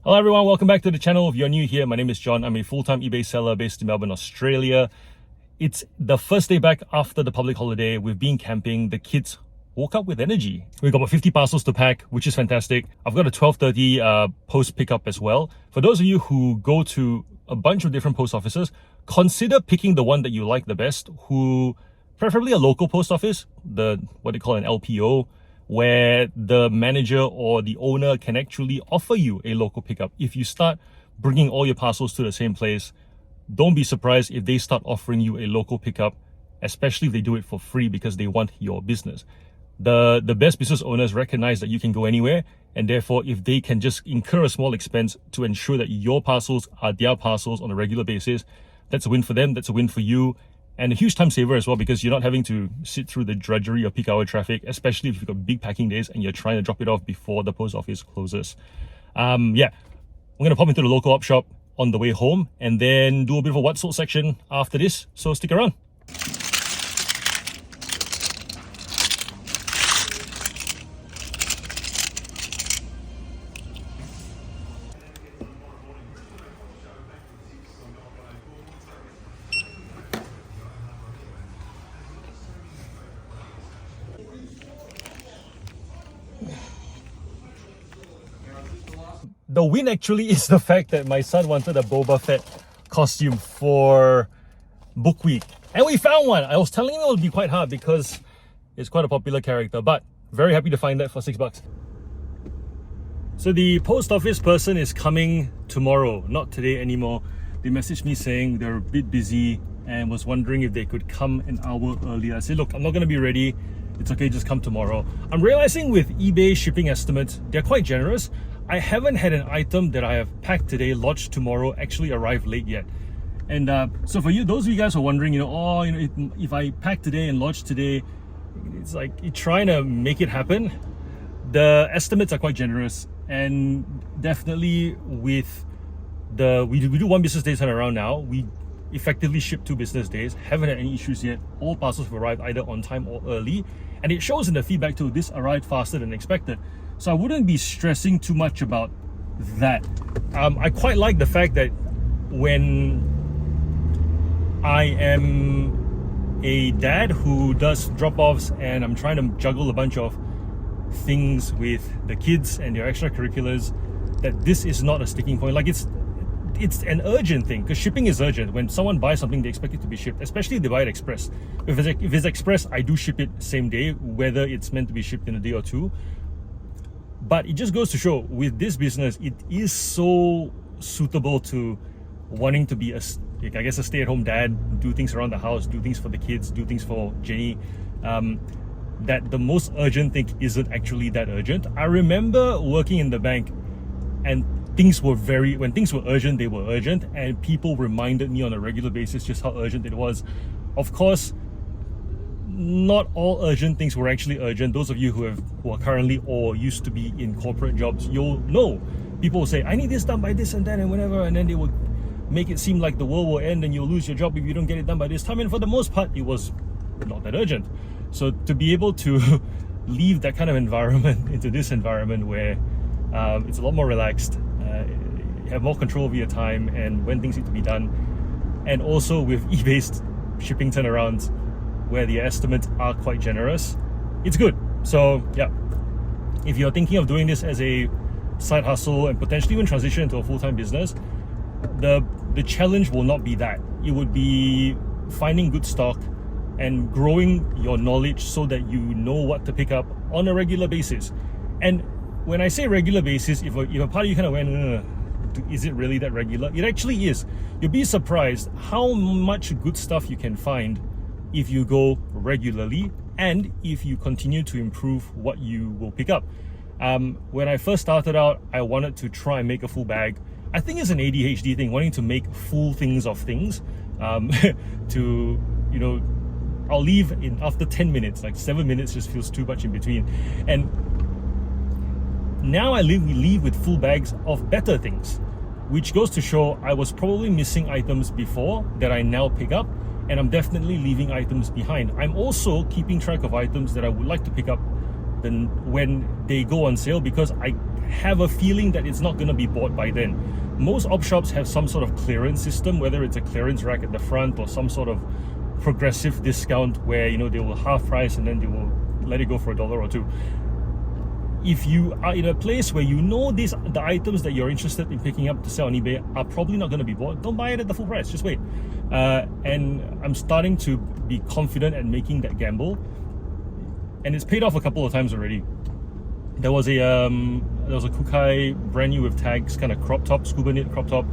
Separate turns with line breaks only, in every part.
Hello everyone, welcome back to the channel. If you're new here, my name is John. I'm a full-time eBay seller based in Melbourne, Australia. It's the first day back after the public holiday. We've been camping. The kids woke up with energy. We've got about 50 parcels to pack, which is fantastic. I've got a 12:30 post pickup as well. For those of you who go to a bunch of different post offices, consider picking the one that you like the best, preferably a local post office, what they call an LPO, where the manager or the owner can actually offer you a local pickup. If you start bringing all your parcels to the same place, don't be surprised if they start offering you a local pickup, especially if they do it for free because they want your business. The best business owners recognize that you can go anywhere, and therefore if they can just incur a small expense to ensure that your parcels are their parcels on a regular basis, that's a win for them, that's a win for you. And a huge time saver as well, because you're not having to sit through the drudgery of peak hour traffic, especially if you've got big packing days and you're trying to drop it off before the post office closes. I'm going to pop into the local op shop on the way home and then do a bit of a what sold section after this, so stick around. The win actually is the fact that my son wanted a Boba Fett costume for book week, and we found one. I was telling him it would be quite hard because it's quite a popular character, but very happy to find that for $6. So the post office person is coming tomorrow, not today anymore. They messaged me saying they're a bit busy and was wondering if they could come an hour earlier. I said, look, I'm not going to be ready. It's okay, just come tomorrow. I'm realizing with eBay shipping estimates, they're quite generous. I haven't had an item that I have packed today, lodged tomorrow, actually arrive late yet. And so for you, those of you guys who are wondering, if I pack today and lodge today, it's like you're trying to make it happen. The estimates are quite generous, and definitely with we do 1 business day turnaround now. We effectively ship 2 business days. Haven't had any issues yet. All parcels have arrived either on time or early, and it shows in the feedback too. This arrived faster than expected. So I wouldn't be stressing too much about that. I quite like the fact that when I am a dad who does drop-offs and I'm trying to juggle a bunch of things with the kids and their extracurriculars, that this is not a sticking point. Like it's an urgent thing, because shipping is urgent. When someone buys something, they expect it to be shipped, especially if they buy it express. If it's express, I do ship it same day, whether it's meant to be shipped in a day or two. But it just goes to show, with this business, it is so suitable to wanting to be a stay-at-home dad, do things around the house, do things for the kids, do things for Jenny, that the most urgent thing isn't actually that urgent. I remember working in the bank, and when things were urgent, they were urgent, and people reminded me on a regular basis just how urgent it was. Of course, not all urgent things were actually urgent. Those of you who are currently or used to be in corporate jobs, you'll know. People will say, I need this done by this and that and whatever, and then they will make it seem like the world will end and you'll lose your job if you don't get it done by this time. And for the most part, it was not that urgent. So to be able to leave that kind of environment into this environment where it's a lot more relaxed, you have more control over your time and when things need to be done, and also with eBay's shipping turnarounds, where the estimates are quite generous, it's good. So yeah, if you're thinking of doing this as a side hustle and potentially even transition into a full-time business, the challenge will not be that. It would be finding good stock and growing your knowledge so that you know what to pick up on a regular basis. And when I say regular basis, if a part of you kind of went, is it really that regular? It actually is. You'll be surprised how much good stuff you can find if you go regularly and if you continue to improve what you will pick up. When I first started out, I wanted to try and make a full bag. I think it's an ADHD thing, wanting to make full things of things. I'll leave after 10 minutes, like 7 minutes just feels too much in between. And now we leave with full bags of better things, which goes to show I was probably missing items before that I now pick up, and I'm definitely leaving items behind. I'm also keeping track of items that I would like to pick up when they go on sale, because I have a feeling that it's not going to be bought by then. Most op shops have some sort of clearance system, whether it's a clearance rack at the front or some sort of progressive discount where, you know, they will half price and then they will let it go for $1 or $2. If you are in a place where you know the items that you're interested in picking up to sell on eBay are probably not going to be bought, don't buy it at the full price, just wait. And I'm starting to be confident at making that gamble, and it's paid off a couple of times already. There was a Kukai brand new with tags, kind of crop top, scuba knit crop top,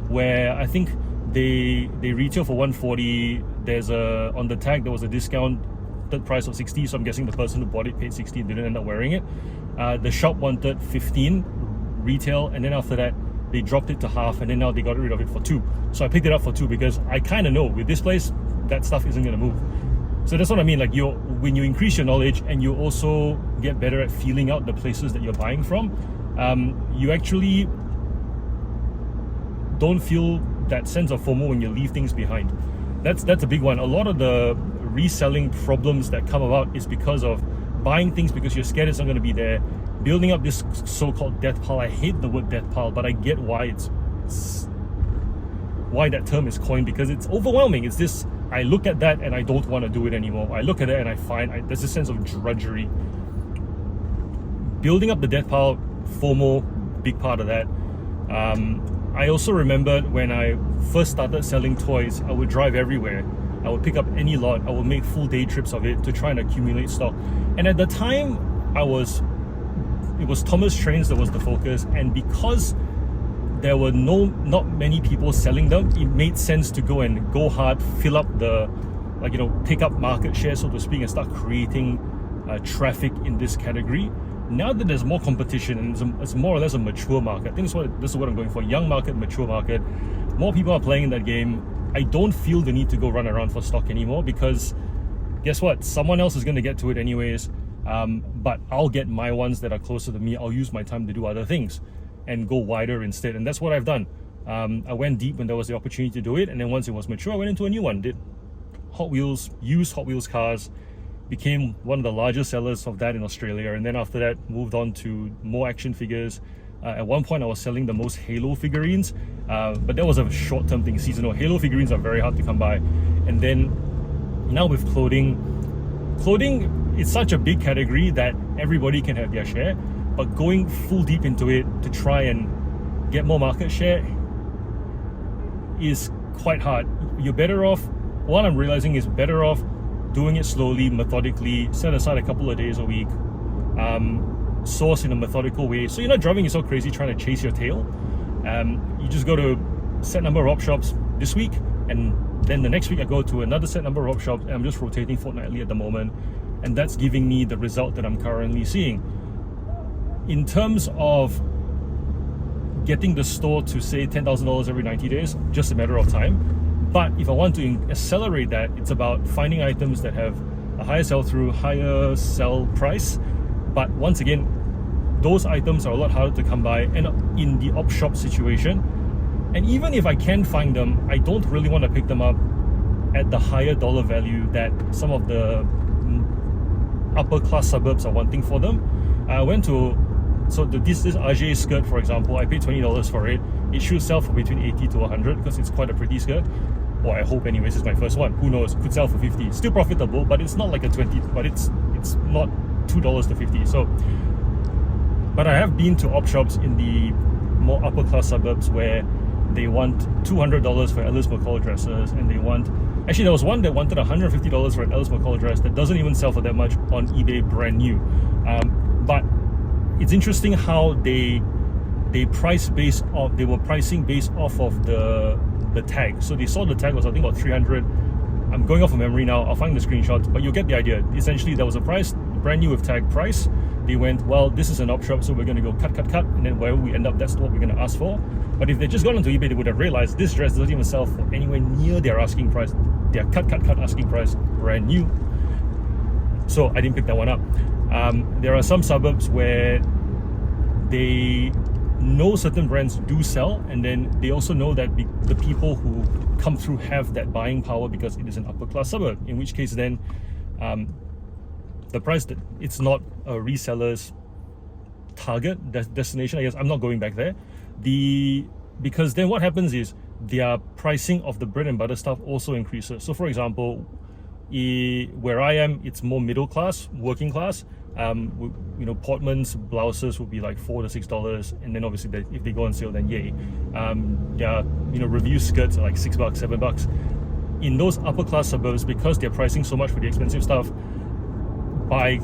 where I think they retail for $140. There's on the tag there was a discounted price of $60, so I'm guessing the person who bought it paid $60 and didn't end up wearing it. The shop wanted $15 retail, and then after that they dropped it to half, and then now they got rid of it for $2. So I picked it up for $2 because I kind of know with this place that stuff isn't going to move. So that's what I mean, like when you increase your knowledge and you also get better at feeling out the places that you're buying from, you actually don't feel that sense of FOMO when you leave things behind. That's a big one. A lot of the reselling problems that come about is because of buying things because you're scared it's not going to be there, building up this so-called death pile. I hate the word death pile, but I get why why that term is coined, because it's overwhelming. It's this, I look at that and I don't want to do it anymore. I look at it and I find there's a sense of drudgery. Building up the death pile, FOMO, big part of that. I also remember when I first started selling toys, I would drive everywhere. I would pick up any lot. I would make full day trips of it to try and accumulate stock. And at the time, it was Thomas Trains that was the focus, and because there were not many people selling them, it made sense to go hard, fill up take up market share, so to speak, and start creating traffic in this category. Now that there's more competition and it's more or less a mature market, I think this is what I'm going for: young market, mature market. More people are playing in that game. I don't feel the need to go run around for stock anymore, because guess what? Someone else is going to get to it anyways. But I'll get my ones that are closer to me. I'll use my time to do other things and go wider instead. And that's what I've done. I went deep when there was the opportunity to do it, and then once it was mature, I went into a new one. Did Hot Wheels, used Hot Wheels cars, became one of the largest sellers of that in Australia, and then after that moved on to more action figures. At one point I was selling the most Halo figurines, but that was a short-term thing, seasonal. Halo figurines are very hard to come by. And then now with clothing is such a big category that everybody can have their share, but going full deep into it to try and get more market share is quite hard. You're better off, what I'm realizing is better off doing it slowly, methodically, set aside a couple of days a week, source in a methodical way, so you're not driving yourself crazy trying to chase your tail. You just go to set number of op shops this week, and then the next week I go to another set number of op shops, and I'm just rotating fortnightly at the moment, and that's giving me the result that I'm currently seeing. In terms of getting the store to say $10,000 every 90 days, just a matter of time. But if I want to accelerate that, it's about finding items that have a higher sell-through, higher sell price. But once again, those items are a lot harder to come by, and in the op shop situation. And even if I can find them, I don't really want to pick them up at the higher dollar value that some of the upper class suburbs are wanting for them. I went to, this AJ skirt, for example, I paid $20 for it. It should sell for between 80 to 100 because it's quite a pretty skirt. Or I hope anyways, it's my first one. Who knows, could sell for 50. Still profitable, but it's not like a 20, but it's not $2 to 50. So, but I have been to op shops in the more upper class suburbs where they want $200 for Alice McCall dresses, and they want, actually there was one that wanted $150 for an Alice McCall dress that doesn't even sell for that much on eBay brand new. But it's interesting how they price based off, they were pricing based off of the tag. So they saw the tag was I think about 300. I'm going off of memory now, I'll find the screenshots, but you'll get the idea. Essentially there was a price, brand new with tag price. They went, well, this is an op shop, so we're going to go cut, and then wherever we end up, that's what we're going to ask for. But if they just got onto eBay, they would have realized this dress doesn't even sell for anywhere near their asking price. Their cut asking price, brand new. So I didn't pick that one up. There are some suburbs where they know certain brands do sell, and then they also know that the people who come through have that buying power because it is an upper class suburb, in which case then the price, that it's not a reseller's destination, I guess I'm not going back there. Because then what happens is their pricing of the bread and butter stuff also increases. So for example, where I am, it's more middle class, working class. Portman's blouses would be like $4 to $6, and then obviously if they go on sale, then yay. Their review skirts are like $6, $7. In those upper class suburbs, because they're pricing so much for the expensive stuff, by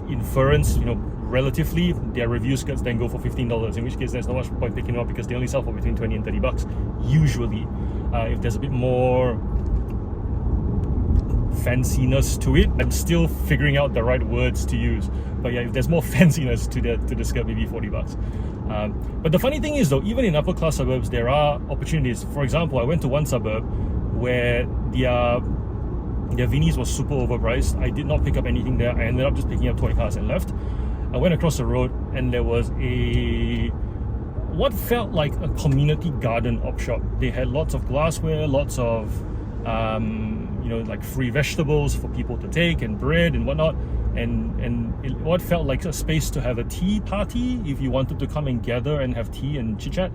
inference, relatively, their review skirts then go for $15, in which case there's not much point picking them up because they only sell for between $20 and $30 usually. If there's a bit more fanciness to it, I'm still figuring out the right words to use, but yeah, if there's more fanciness to the skirt, maybe $40. But the funny thing is though, even in upper class suburbs, there are opportunities. For example, I went to one suburb where their Vinis was super overpriced. I did not pick up anything there. I ended up just picking up toy cars and left. I went across the road and there was what felt like a community garden op shop. They had lots of glassware, lots of like free vegetables for people to take, and bread and whatnot, and what felt like a space to have a tea party if you wanted to come and gather and have tea and chit chat.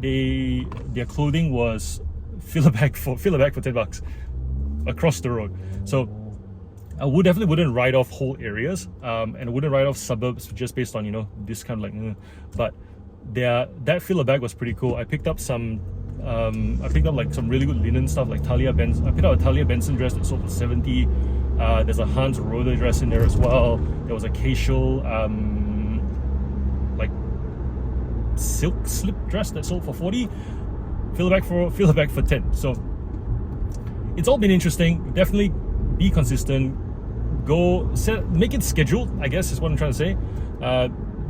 Their clothing was fill a bag for $10 across the road. So I definitely wouldn't write off whole areas, and I wouldn't write off suburbs just based on this kind of like. But that fill a bag was pretty cool. I picked up some. I picked up like some really good linen stuff, like Talia Benson. I picked up a Talia Benson dress that sold for $70. There's a Hans Roder dress in there as well. There was a Casual like silk slip dress that sold for $40. Fill a bag for $10. So it's all been interesting. Definitely be consistent. Make it scheduled, I guess is what I'm trying to say.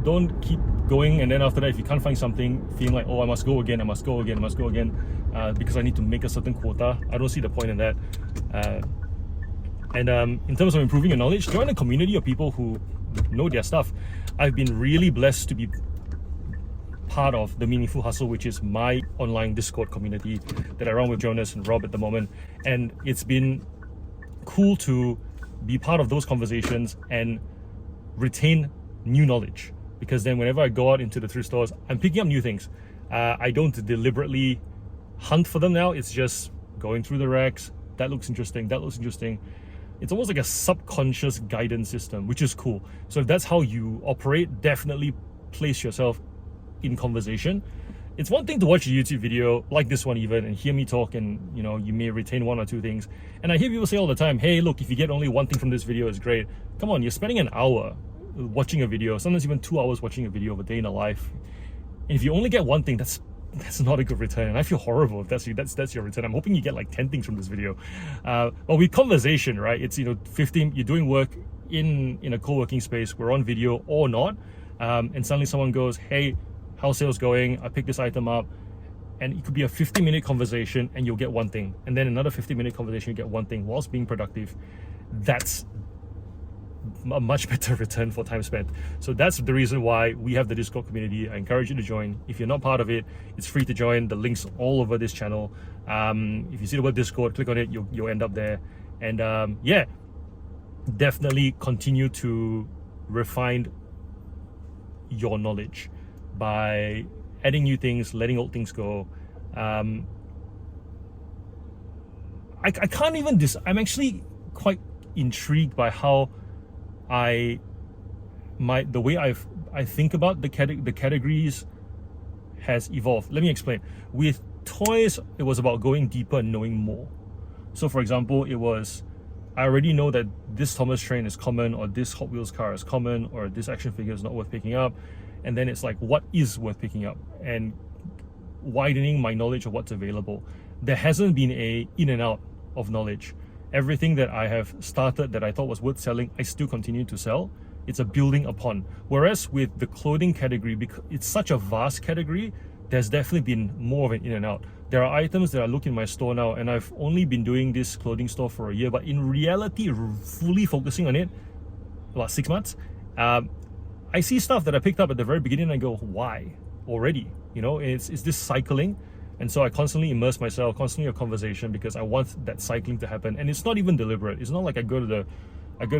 Don't keep going, and then after that, if you can't find something, feeling like, oh, I must go again, because I need to make a certain quota. I don't see the point in that. And in terms of improving your knowledge, join a community of people who know their stuff. I've been really blessed to be part of the Meaningful Hustle, which is my online Discord community that I run with Jonas and Rob at the moment. And it's been cool to be part of those conversations and retain new knowledge, because then whenever I go out into the thrift stores, I'm picking up new things. I don't deliberately hunt for them now. It's just going through the racks. That looks interesting. It's almost like a subconscious guidance system, which is cool. So if that's how you operate, definitely place yourself in conversation. It's one thing to watch a YouTube video like this one even and hear me talk, and you may retain one or two things. And I hear people say all the time, hey, look, if you get only one thing from this video, it's great. Come on, you're spending an hour watching a video, sometimes even 2 hours watching a video of a day in a life. And if you only get one thing, that's not a good return, and I feel horrible if that's your return. I'm hoping you get like 10 things from this video. But with conversation, right, it's 15, you're doing work in a co-working space, we're on video or not, and suddenly someone goes, hey, how's sales going? I picked this item up. And it could be a 50-minute conversation and you'll get one thing, and then another 50-minute conversation, you get one thing whilst being productive. That's a much better return for time spent. So that's the reason why we have the Discord community. I encourage you to join. If you're not part of it, it's free to join. The link's all over this channel. If you see the word Discord, click on it, you'll end up there. And yeah, definitely continue to refine your knowledge by adding new things, letting old things go. I can't even I'm actually quite intrigued by how the way I think about the categories has evolved. Let me explain. With toys, it was about going deeper and knowing more. So for example, I already know that this Thomas train is common, or this Hot Wheels car is common, or this action figure is not worth picking up. And then it's like, what is worth picking up? And widening my knowledge of what's available. There hasn't been a in and out of knowledge. Everything that I have started that I thought was worth selling, I still continue to sell. It's a building upon. Whereas with the clothing category, because it's such a vast category, there's definitely been more of an in and out. There are items that I look in my store now, and I've only been doing this clothing store for a year, but in reality, fully focusing on it, about 6 months, I see stuff that I picked up at the very beginning and I go, why already? It's this cycling. And so I constantly immerse myself, constantly have conversation, because I want that cycling to happen. And it's not even deliberate. It's not like I go to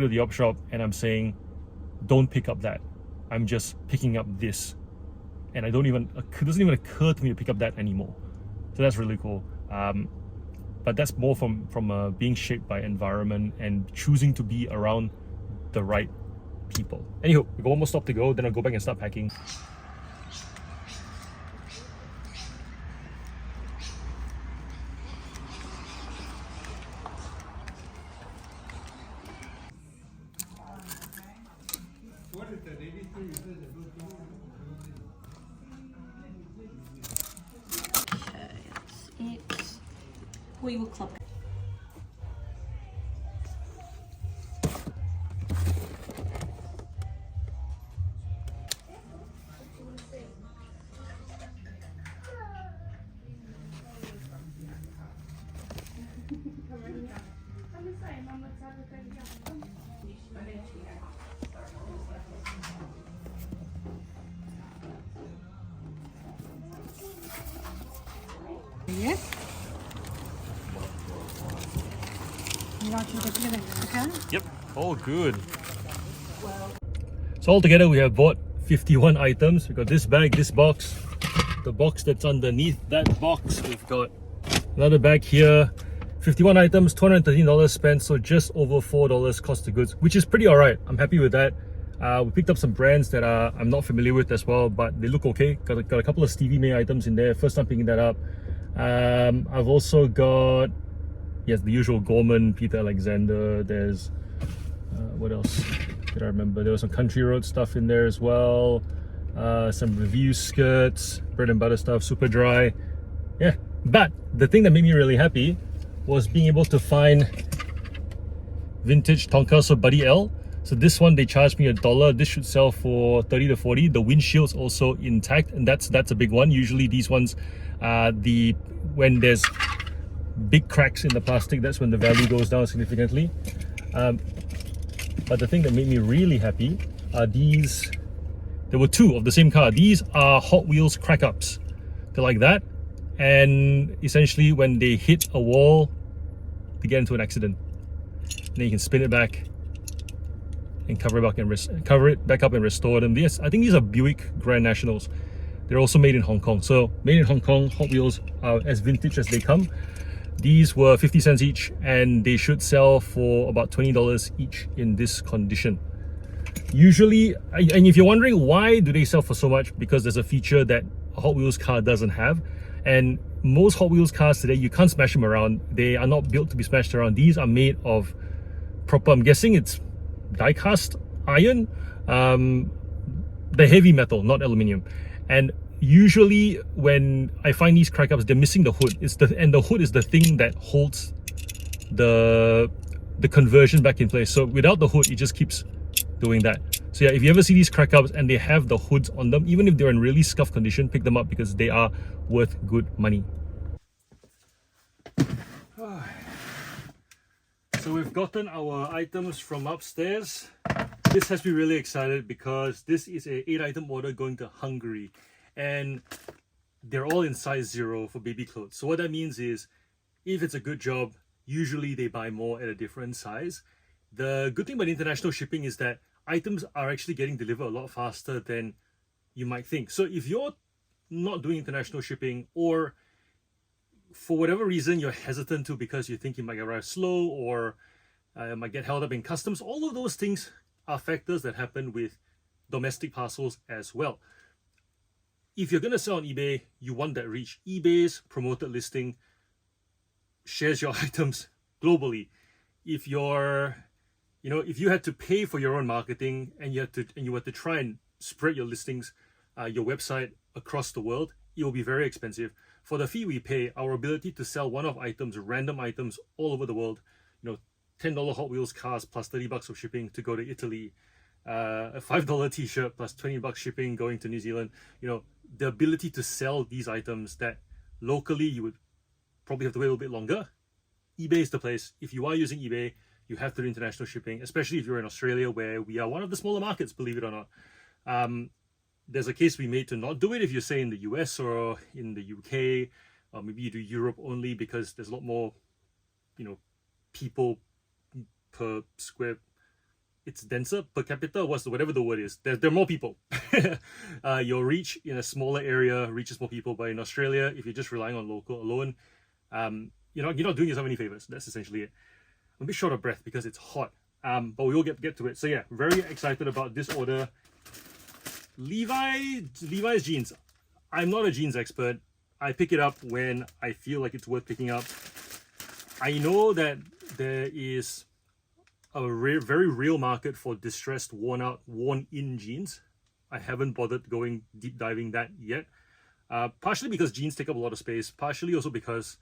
the op shop and I'm saying, don't pick up that. I'm just picking up this. And it doesn't even occur to me to pick up that anymore. So that's really cool. But that's more from being shaped by environment and choosing to be around the right people. Anywho, we've got one more stop to go, then I'll go back and start packing.
We will club. Yeah. You like to get together, okay?
Yep, all good. So altogether we have bought 51 items. We got this bag, this box, the box that's underneath that box. We've got another bag here. 51 items, $213 spent, so just over $4 cost of goods, which is pretty alright. I'm happy with that. We picked up some brands that I'm not familiar with as well, but they look okay. Got a couple of Stevie May items in there. First time picking that up. I've also got, yes, the usual Gorman, Peter Alexander. There's what else did I remember? There was some Country Road stuff in there as well. Some review skirts, bread and butter stuff, super dry. Yeah, but the thing that made me really happy was being able to find vintage Tonka Buddy L. So this one they charged me $1. This should sell for 30 to 40. The windshield's also intact, and that's a big one. Usually these ones, when there's big cracks in the plastic, that's when the value goes down significantly. But the thing that made me really happy are these. There were two of the same car. These are Hot Wheels crack-ups. They're like that, and essentially when they hit a wall, they get into an accident. And then you can spin it back and cover it back up and restore them. Yes, I think these are Buick Grand Nationals. They're also made in Hong Kong. So made in Hong Kong, Hot Wheels are as vintage as they come. These were 50 cents each, and they should sell for about $20 each in this condition. Usually, and if you're wondering why do they sell for so much, because there's a feature that a Hot Wheels car doesn't have. And most Hot Wheels cars today, you can't smash them around. They are not built to be smashed around. These are made of proper, I'm guessing it's die-cast iron, the heavy metal, not aluminium. And usually when I find these crack-ups, they're missing the hood. And the hood is the thing that holds the conversion back in place. So without the hood, it just keeps doing that. So yeah, if you ever see these crack-ups and they have the hoods on them, even if they're in really scuffed condition, pick them up because they are worth good money. So we've gotten our items from upstairs. This has me really excited because this is an 8-item order going to Hungary, and they're all in size 0 for baby clothes. So what that means is, if it's a good job, usually they buy more at a different size. The good thing about international shipping is that items are actually getting delivered a lot faster than you might think. So if you're not doing international shipping, or for whatever reason you're hesitant to because you think it might arrive slow or might get held up in customs, all of those things are factors that happen with domestic parcels as well. If you're going to sell on eBay, you want that reach. eBay's promoted listing shares your items globally. If you're, if you had to pay for your own marketing and you had to try and spread your listings, your website across the world, it will be very expensive. For the fee we pay, our ability to sell one-off items, random items all over the world, $10 Hot Wheels cars plus $30 of shipping to go to Italy, a $5 t-shirt plus $20 shipping going to New Zealand, the ability to sell these items that locally you would probably have to wait a little bit longer. eBay is the place. If you are using eBay, you have to do international shipping, especially if you're in Australia, where we are one of the smaller markets, believe it or not. There's a case we made to not do it if you're, say, in the US or in the UK, or maybe you do Europe only because there's a lot more, people per square it's denser per capita, whatever the word is. There are more people. Your reach in a smaller area reaches more people. But in Australia, if you're just relying on local alone, you're not doing yourself any favors. That's essentially it. I'm a bit short of breath because it's hot. But we will get to it. So yeah, very excited about this order. Levi's jeans. I'm not a jeans expert. I pick it up when I feel like it's worth picking up. I know that there is a very real market for distressed, worn out, worn in jeans. I haven't bothered going deep diving that yet. Partially because jeans take up a lot of space, partially also because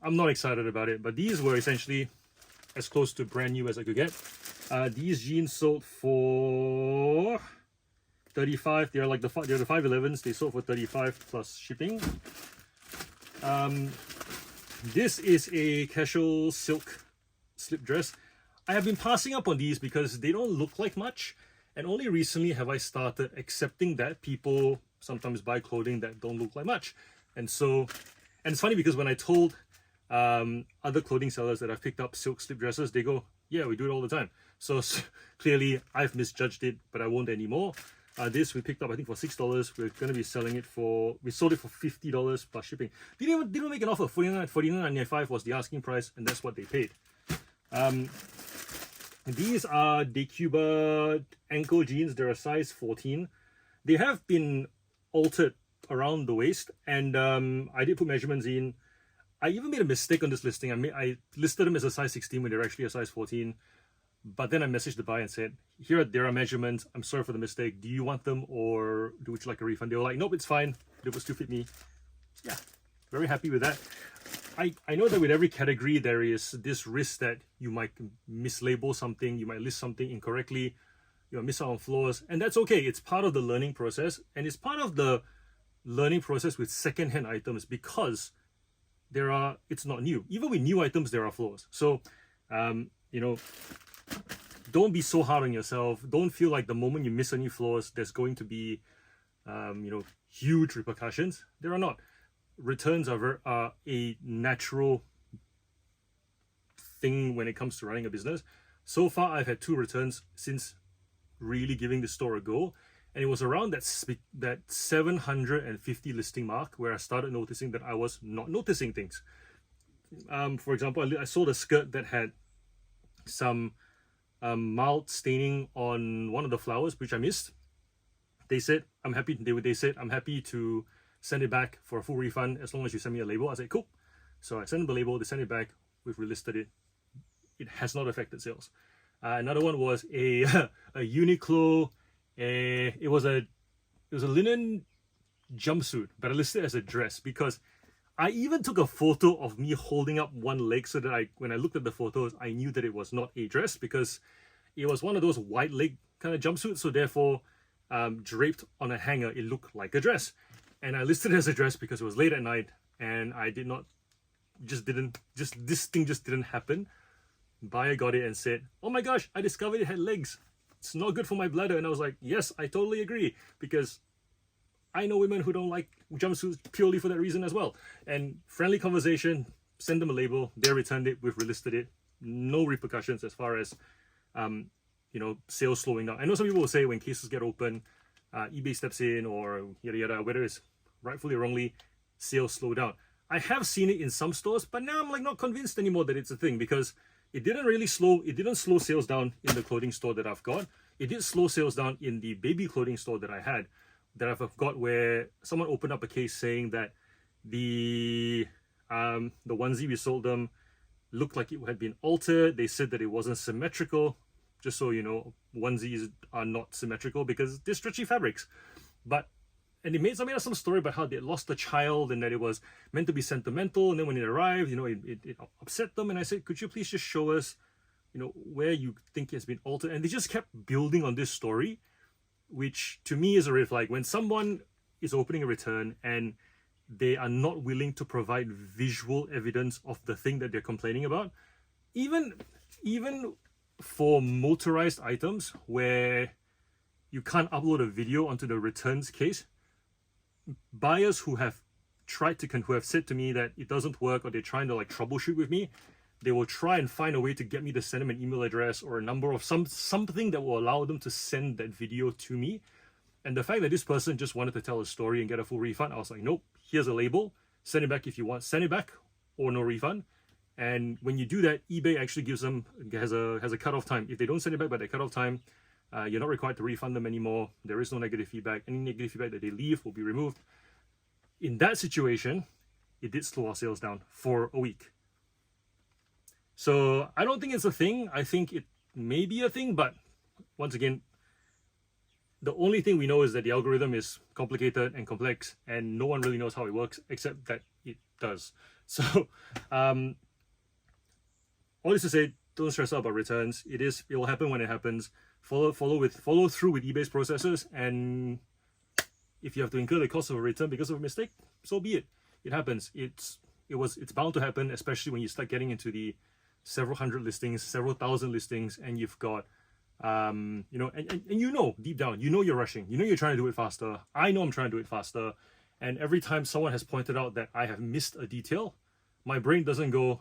I'm not excited about it. But these were essentially as close to brand new as I could get. These jeans sold for 35. They're the 511s. They sold for 35 plus shipping. This is a casual silk slip dress. I have been passing up on these because they don't look like much, and only recently have I started accepting that people sometimes buy clothing that don't look like much. And it's funny because when I told other clothing sellers that I've picked up silk slip dresses, they go, yeah, we do it all the time. So clearly I've misjudged it, but I won't anymore. This we picked up I think for $6. We're going to be selling it we sold it for $50 plus shipping. Didn't make an offer. $49.95 was the asking price, and that's what they paid. These are Decuba ankle jeans. They're a size 14. They have been altered around the waist, and I did put measurements in. I even made a mistake on this listing. I listed them as a size 16 when they're actually a size 14. But then I messaged the buyer and said, there are measurements. I'm sorry for the mistake. Do you want them, or would you like a refund? They were like, nope, it's fine. They will still fit me. Yeah, very happy with that. I know that with every category, there is this risk that you might mislabel something, you might list something incorrectly, you might miss out on flaws, and that's okay. It's part of the learning process, and it's part of the learning process with second-hand items because it's not new. Even with new items, there are flaws. So, don't be so hard on yourself. Don't feel like the moment you miss any flaws, there's going to be, huge repercussions. There are not. Returns are a natural thing when it comes to running a business. So far, I've had 2 returns since really giving the store a go, and it was around that 750 listing mark where I started noticing that I was not noticing things. For example, I sold a skirt that had some mild staining on one of the flowers, which I missed. They said I'm happy. They said I'm happy to send it back for a full refund as long as you send me a label. I said cool. So I sent them the label. They sent it back. We've relisted it. It has not affected sales. Another one was a Uniqlo. It was a linen jumpsuit, but I listed it as a dress because I even took a photo of me holding up one leg so that when I looked at the photos, I knew that it was not a dress because it was one of those wide leg kind of jumpsuits. So therefore, draped on a hanger, it looked like a dress. And I listed it as a dress because it was late at night and this thing just didn't happen. Buyer got it and said, oh my gosh, I discovered it had legs. It's not good for my bladder. And I was like, yes, I totally agree, because I know women who don't like jumpsuits purely for that reason as well. And friendly conversation, send them a label, they returned it, we've relisted it. No repercussions as far as sales slowing down. I know some people will say when cases get open, eBay steps in or yada yada, whether it's rightfully or wrongly, sales slow down. I have seen it in some stores, but now I'm not convinced anymore that it's a thing, because it didn't slow sales down in the clothing store that I've got. It did slow sales down in the baby clothing store that I've got, where someone opened up a case saying that the onesie we sold them looked like it had been altered. They said that it wasn't symmetrical. Just so you know, onesies are not symmetrical because they're stretchy fabrics. And they made some story about how they lost a child and that it was meant to be sentimental, and then when it arrived, it upset them. And I said, could you please just show us, where you think it has been altered? And they just kept building on this story, which to me is a red flag. When someone is opening a return and they are not willing to provide visual evidence of the thing that they're complaining about, even for motorized items where you can't upload a video onto the returns case, buyers who have said to me that it doesn't work, or they're trying to troubleshoot with me, they will try and find a way to get me to send them an email address or a number of something that will allow them to send that video to me. And the fact that this person just wanted to tell a story and get a full refund, I was like, nope, here's a label, send it back if you want, send it back or no refund. And when you do that, eBay actually has a cutoff time. If they don't send it back by that cutoff time, you're not required to refund them anymore. There is no negative feedback. Any negative feedback that they leave will be removed. In that situation, it did slow our sales down for a week. So I don't think it's a thing. I think it may be a thing, but once again, the only thing we know is that the algorithm is complicated and complex, and no one really knows how it works except that it does. So all this to say, don't stress out about returns. It will happen when it happens. Follow through with eBay's processes, and if you have to incur the cost of a return because of a mistake, so be it. It happens. It's bound to happen, especially when you start getting into the several hundred listings, several thousand listings, and you've got and deep down, you're rushing, you're trying to do it faster. I know I'm trying to do it faster, and every time someone has pointed out that I have missed a detail, my brain doesn't go,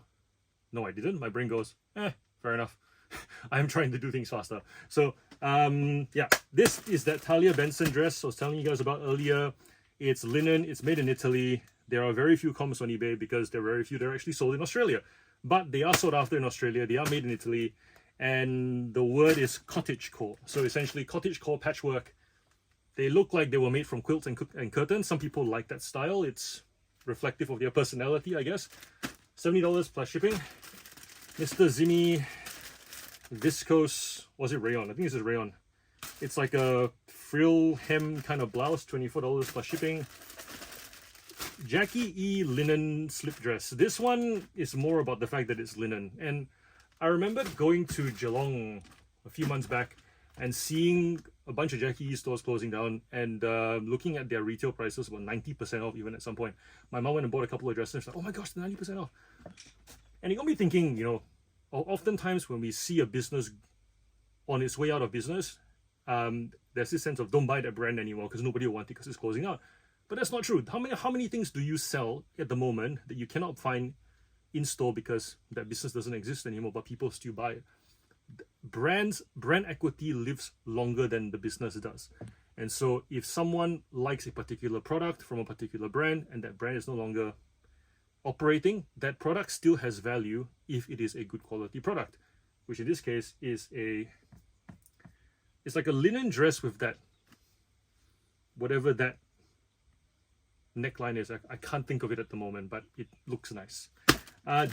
no I didn't. My brain goes, fair enough. I'm trying to do things faster. So yeah, this is that Talia Benson dress I was telling you guys about earlier. It's linen, it's made in Italy. There are very few comments on eBay because there are very few that are actually sold in Australia, but they are sought after in Australia. They are made in Italy, and the word is cottagecore. So essentially cottagecore patchwork. They look like they were made from quilts and curtains. Some people like that style. It's reflective of their personality, I guess. $70 plus shipping. Mr. Zimi viscose, was it rayon? I think this is rayon. It's like a frill hem kind of blouse, $24 plus shipping. Jackie E linen slip dress. This one is more about the fact that it's linen. And I remember going to Geelong a few months back and seeing a bunch of Jackie E stores closing down, and looking at their retail prices about 90% off even at some point. My mom went and bought a couple of dresses and she's like, oh my gosh, 90% off. And it got me thinking, oftentimes when we see a business on its way out of business, there's this sense of don't buy that brand anymore because nobody will want it because it's closing out. But that's not true. How many things do you sell at the moment that you cannot find in store because that business doesn't exist anymore, but people still buy it? Brand equity lives longer than the business does. And so if someone likes a particular product from a particular brand and that brand is no longer operating, that product still has value if it is a good quality product, which in this case is it's like a linen dress with that, whatever that neckline is. I can't think of it at the moment, but it looks nice.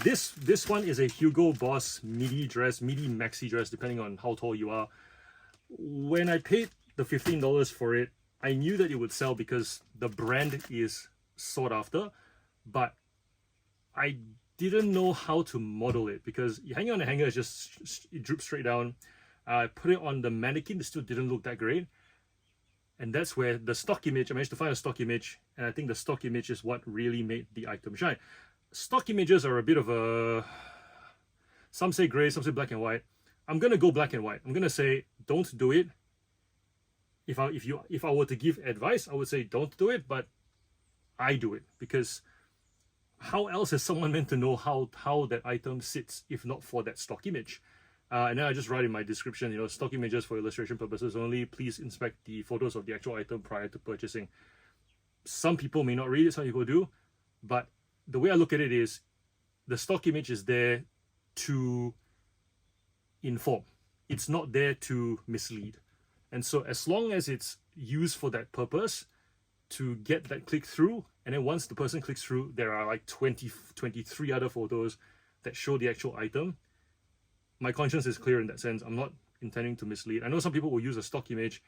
This one is a Hugo Boss midi maxi dress, depending on how tall you are. When I paid the $15 for it, I knew that it would sell because the brand is sought after, but I didn't know how to model it because you hang it on a hanger, it droops straight down. I put it on the mannequin, it still didn't look that great. And that's where the stock image, I managed to find a stock image, and I think the stock image is what really made the item shine. Stock images are a bit of a, some say gray, some say black and white. I'm gonna go black and white. I'm gonna say don't do it. If I were to give advice, I would say don't do it, but I do it because how else is someone meant to know how that item sits if not for that stock image? And then I just write in my description, stock images for illustration purposes only. Please inspect the photos of the actual item prior to purchasing. Some people may not read it, some people do, but the way I look at it is the stock image is there to inform. It's not there to mislead. And so as long as it's used for that purpose, to get that click through, and then once the person clicks through, there are like 23 other photos that show the actual item. My conscience is clear in that sense. I'm not intending to mislead. I know some people will use a stock image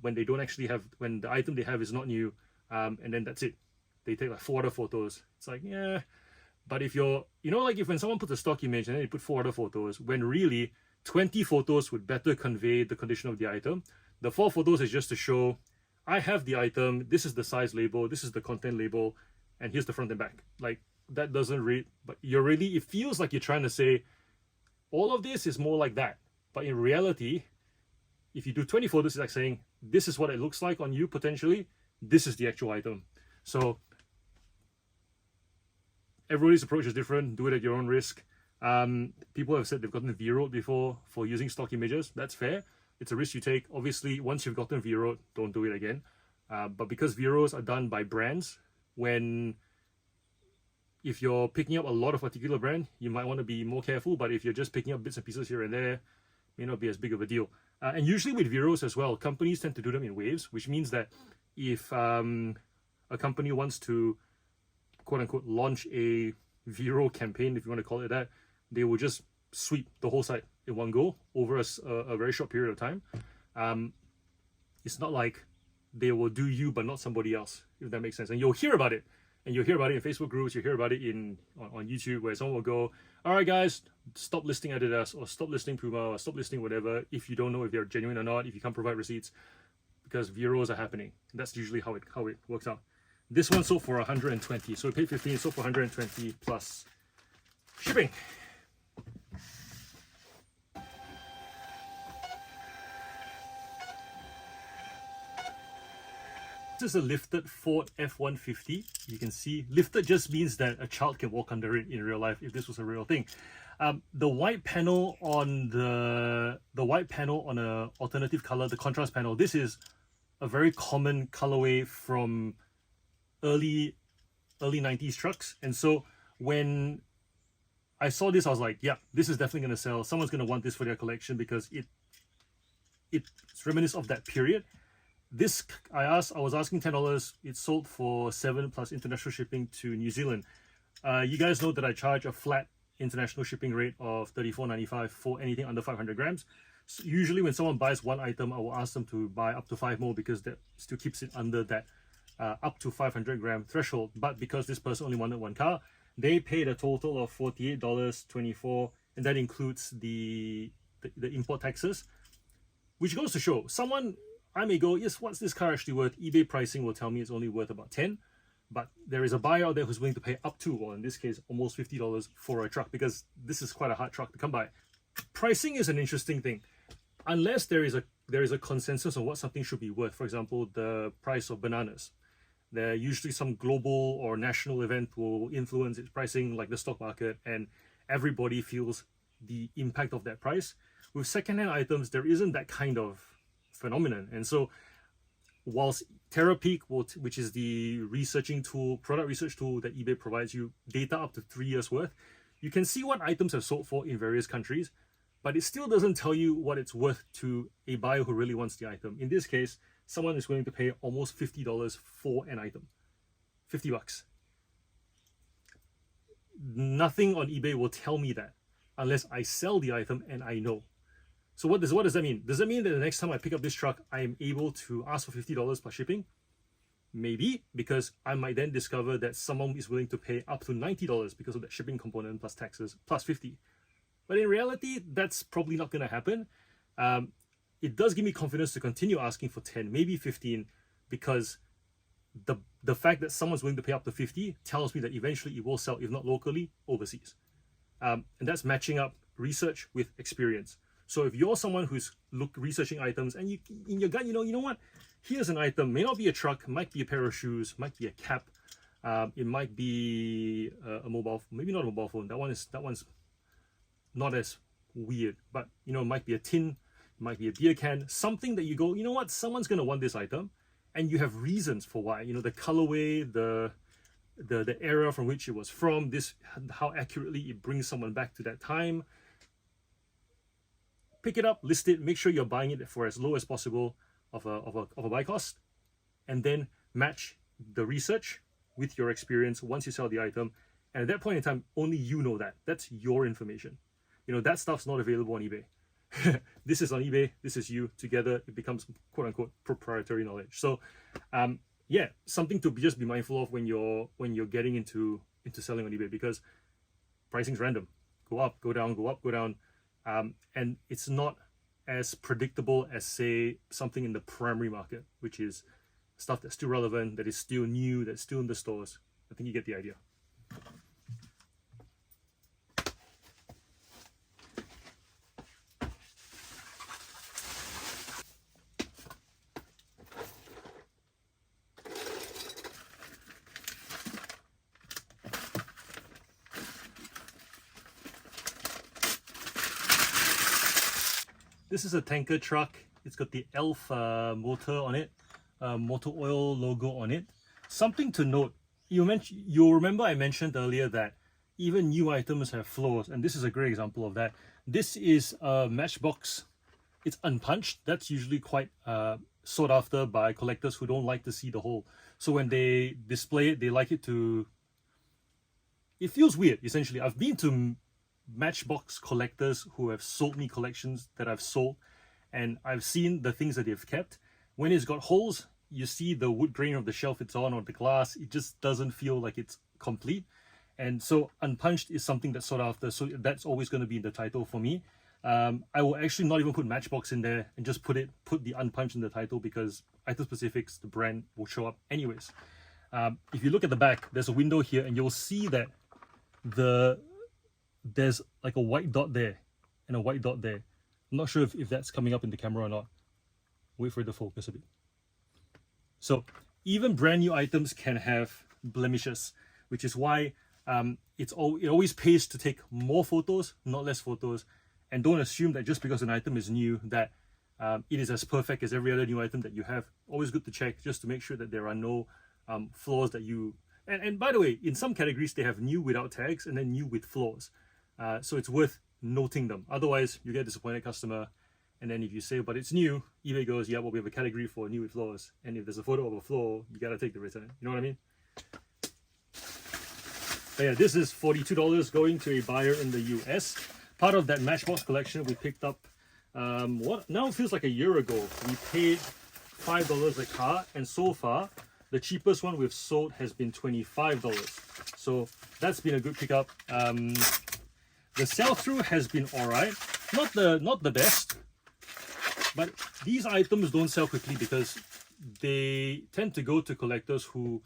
when they don't actually have, when the item they have is not new, and then that's it. They take like 4 other photos. It's like, yeah. But if you're, like if when someone puts a stock image and then they put 4 other photos, when really 20 photos would better convey the condition of the item. The 4 photos is just to show, I have the item, this is the size label, this is the content label, and here's the front and back. Like, that doesn't read, but it feels like you're trying to say, all of this is more like that. But in reality, if you do 20 photos, it's like saying, this is what it looks like on you potentially, this is the actual item. So everybody's approach is different, do it at your own risk. People have said they've gotten V-road before for using stock images. That's fair. It's a risk you take. Obviously, once you've gotten V-road, don't do it again. But because V-roads are done by brands, if you're picking up a lot of a particular brand, you might want to be more careful. But if you're just picking up bits and pieces here and there, may not be as big of a deal. And usually with V-roads as well, companies tend to do them in waves, which means that if a company wants to quote unquote launch a V-road campaign, if you want to call it that, they will just sweep the whole site in one go over a very short period of time. It's not like they will do you but not somebody else, if that makes sense. And you'll hear about it. And you'll hear about it in Facebook groups, you'll hear about it on YouTube, where someone will go, all right guys, stop listing Adidas, or stop listing Puma, or stop listing whatever, if you don't know if they're genuine or not, if you can't provide receipts, because V-roads are happening. That's usually how it works out. This one sold for 120, so we paid 15, sold for 120 plus shipping. This is a lifted Ford F-150. You can see lifted just means that a child can walk under it in real life if this was a real thing. The white panel on a alternative color, the contrast panel, this is a very common colorway from early 90s trucks. And so when I saw this, I was like, yeah, this is definitely going to sell. Someone's going to want this for their collection because it's reminiscent of that period. This I was asking $10. It sold for $7 plus international shipping to New Zealand. You guys know that I charge a flat international shipping rate of $34.95 for anything under 500 grams. So usually when someone buys one item, I will ask them to buy up to 5 more because that still keeps it under that up to 500 gram threshold. But because this person only wanted one car, they paid a total of $48.24, and that includes the import taxes, which goes to show I may go, yes, what's this car actually worth? eBay pricing will tell me it's only worth about 10, but there is a buyer out there who's willing to pay up to, or in this case, almost $50 for a truck, because this is quite a hard truck to come by. Pricing is an interesting thing. Unless there is a consensus on what something should be worth. For example, the price of bananas. There usually some global or national event will influence its pricing, like the stock market, and everybody feels the impact of that price. With secondhand items, there isn't that kind of phenomenon. And so whilst TerraPeak, which is the researching tool, product research tool that eBay provides you data up to 3 years worth, you can see what items have sold for in various countries, but it still doesn't tell you what it's worth to a buyer who really wants the item. In this case, someone is willing to pay almost $50 for an item. $50. Nothing on eBay will tell me that unless I sell the item and I know. So what does that mean? Does that mean that the next time I pick up this truck, I am able to ask for $50 plus shipping? Maybe, because I might then discover that someone is willing to pay up to $90 because of that shipping component plus taxes plus 50. But in reality, that's probably not going to happen. It does give me confidence to continue asking for 10, maybe 15, because the fact that someone's willing to pay up to 50 tells me that eventually it will sell, if not locally, overseas. And that's matching up research with experience. So if you're someone who's researching items and you in your gut, you know what? Here's an item, may not be a truck, might be a pair of shoes, might be a cap, it might be a mobile, maybe not a mobile phone. That one's not as weird, but it might be a tin, it might be a beer can, something that you go, you know what? Someone's gonna want this item, and you have reasons for why. The colorway, the era from which it was from, how accurately it brings someone back to that time. Pick it up, list it, make sure you're buying it for as low as possible of a buy cost, and then match the research with your experience once you sell the item. And at that point in time, only you know that. That's your information. That stuff's not available on eBay. This is on eBay, this is you. Together, it becomes quote unquote proprietary knowledge. So yeah, something to just be mindful of when you're getting into selling on eBay, because pricing's random. Go up, go down, go up, go down. And it's not as predictable as, say, something in the primary market, which is stuff that's still relevant, that is still new, that's still in the stores. I think you get the idea. This is a tanker truck. It's got the ELF motor on it, motor oil logo on it. Something to note, you'll remember I mentioned earlier that even new items have flaws, and this is a great example of that. This is a matchbox. It's unpunched. That's usually quite sought after by collectors who don't like to see the hole. So when they display it, they like it to... It feels weird, essentially. I've been to matchbox collectors who have sold me collections that I've sold, and I've seen the things that they've kept. When it's got holes, you see the wood grain of the shelf it's on or the glass. It just doesn't feel like it's complete. And so unpunched is something that's sought after. So that's always going to be in the title for me. I will actually not even put matchbox in there and just put the unpunched in the title, because item specifics, the brand will show up anyways. If you look at the back, there's a window here, and you'll see that there's like a white dot there and a white dot there. I'm not sure if that's coming up in the camera or not. Wait for it to focus a bit. So even brand new items can have blemishes, which is why it always pays to take more photos, not less photos. And don't assume that just because an item is new that it is as perfect as every other new item that you have. Always good to check just to make sure that there are no flaws that you... And by the way, in some categories they have new without tags and then new with flaws. So it's worth noting them. Otherwise, you get a disappointed customer. And then if you say, but it's new, eBay goes, yeah, well, we have a category for new with flaws. And if there's a photo of a flaw, you got to take the return. You know what I mean? But yeah, this is $42 going to a buyer in the US. Part of that Matchbox collection we picked up, what now feels like a year ago. We paid $5 a car, and so far, the cheapest one we've sold has been $25. So that's been a good pickup. The sell-through has been alright. Not the best. But these items don't sell quickly because they tend to go to collectors who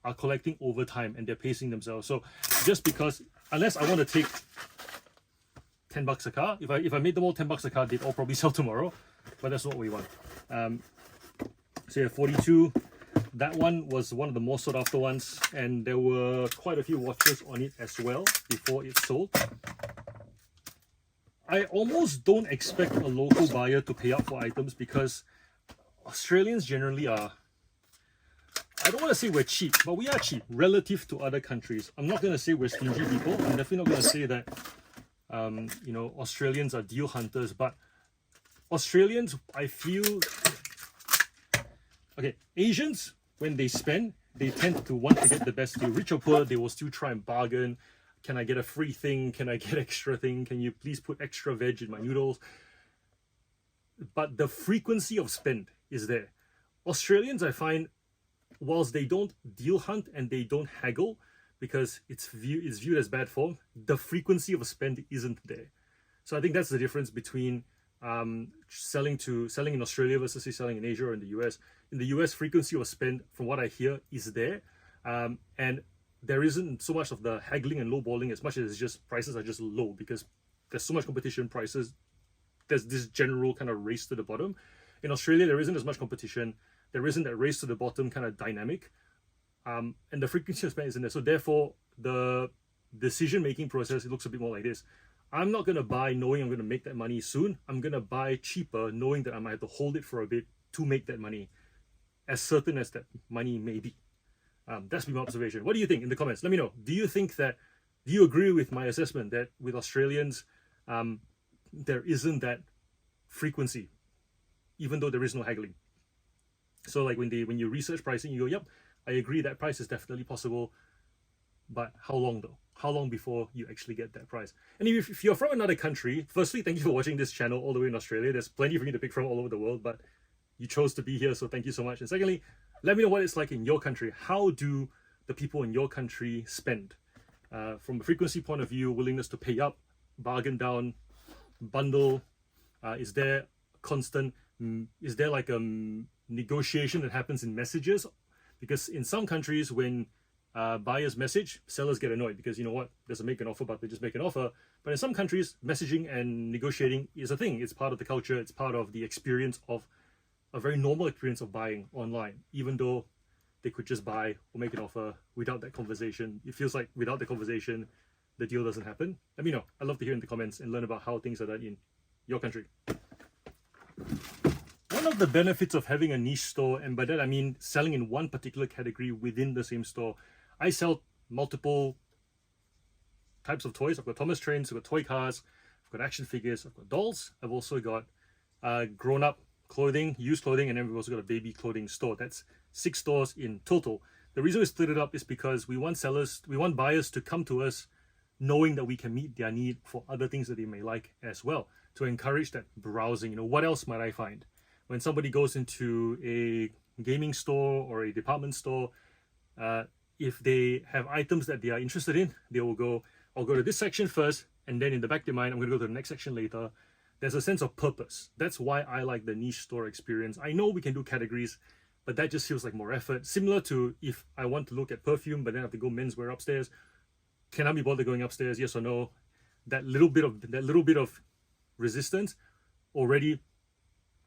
are collecting over time and they're pacing themselves. So just because, unless I want to take $10 a car, if I made them all $10 a car, they'd all probably sell tomorrow. But that's not what we want. So yeah, 42. That one was one of the more sought after ones, and there were quite a few watches on it as well before it sold. I almost don't expect a local buyer to pay up for items because Australians generally are, I don't want to say we're cheap, but we are cheap relative to other countries. I'm not going to say we're stingy people. I'm definitely not going to say that, you know, Australians are deal hunters, but Australians, I feel, okay, Asians, when they spend, they tend to want to get the best deal. Rich or poor, they will still try and bargain. Can I get a free thing? Can I get extra thing? Can you please put extra veg in my noodles? But the frequency of spend is there. Australians, I find, whilst they don't deal hunt and they don't haggle because it's viewed as bad form, the frequency of spend isn't there. So I think that's the difference between selling in Australia versus selling in Asia or in the US. In the US, frequency of spend, from what I hear, is there, and there isn't so much of the haggling and lowballing as much as it's just prices are just low because there's so much competition. Prices, there's this general kind of race to the bottom. In Australia, there isn't as much competition. There isn't that race to the bottom kind of dynamic, and the frequency of spend isn't there. So therefore, the decision-making process, it looks a bit more like this. I'm not going to buy knowing I'm going to make that money soon. I'm going to buy cheaper knowing that I might have to hold it for a bit to make that money, as certain as that money may be. That's been my observation. What do you think in the comments? Let me know. Do you agree with my assessment that with Australians, there isn't that frequency, even though there is no haggling? So like when you research pricing, you go, yep, I agree that price is definitely possible, but how long though? How long before you actually get that price? And if you're from another country, firstly, thank you for watching this channel all the way in Australia. There's plenty for you to pick from all over the world, but you chose to be here, so thank you so much. And secondly, let me know what it's like in your country. How do the people in your country spend? From a frequency point of view, willingness to pay up, bargain down, bundle. Is there constant, is there like a negotiation that happens in messages? Because in some countries, when buyers message, sellers get annoyed because, you know what, there's a make an offer, but they just make an offer. But in some countries, messaging and negotiating is a thing. It's part of the culture. It's part of the experience of a very normal experience of buying online, even though they could just buy or make an offer without that conversation. It feels like without the conversation, the deal doesn't happen. Let me know. I'd love to hear in the comments and learn about how things are done in your country. One of the benefits of having a niche store, and by that I mean selling in one particular category within the same store. I sell multiple types of toys. I've got Thomas Trains, I've got toy cars, I've got action figures, I've got dolls. I've also got grown-up clothing, used clothing, and then we've also got a baby clothing store. That's 6 stores in total. The reason we split it up is because we want buyers to come to us knowing that we can meet their need for other things that they may like as well, to encourage that browsing. What else might I find? When somebody goes into a gaming store or a department store, if they have items that they are interested in, they will go, I'll go to this section first, and then in the back of their mind, I'm going to go to the next section later. There's a sense of purpose. That's why I like the niche store experience. I know we can do categories, but that just feels like more effort. Similar to if I want to look at perfume, but then I have to go menswear upstairs. Can I be bothered going upstairs? Yes or no? That little bit of resistance already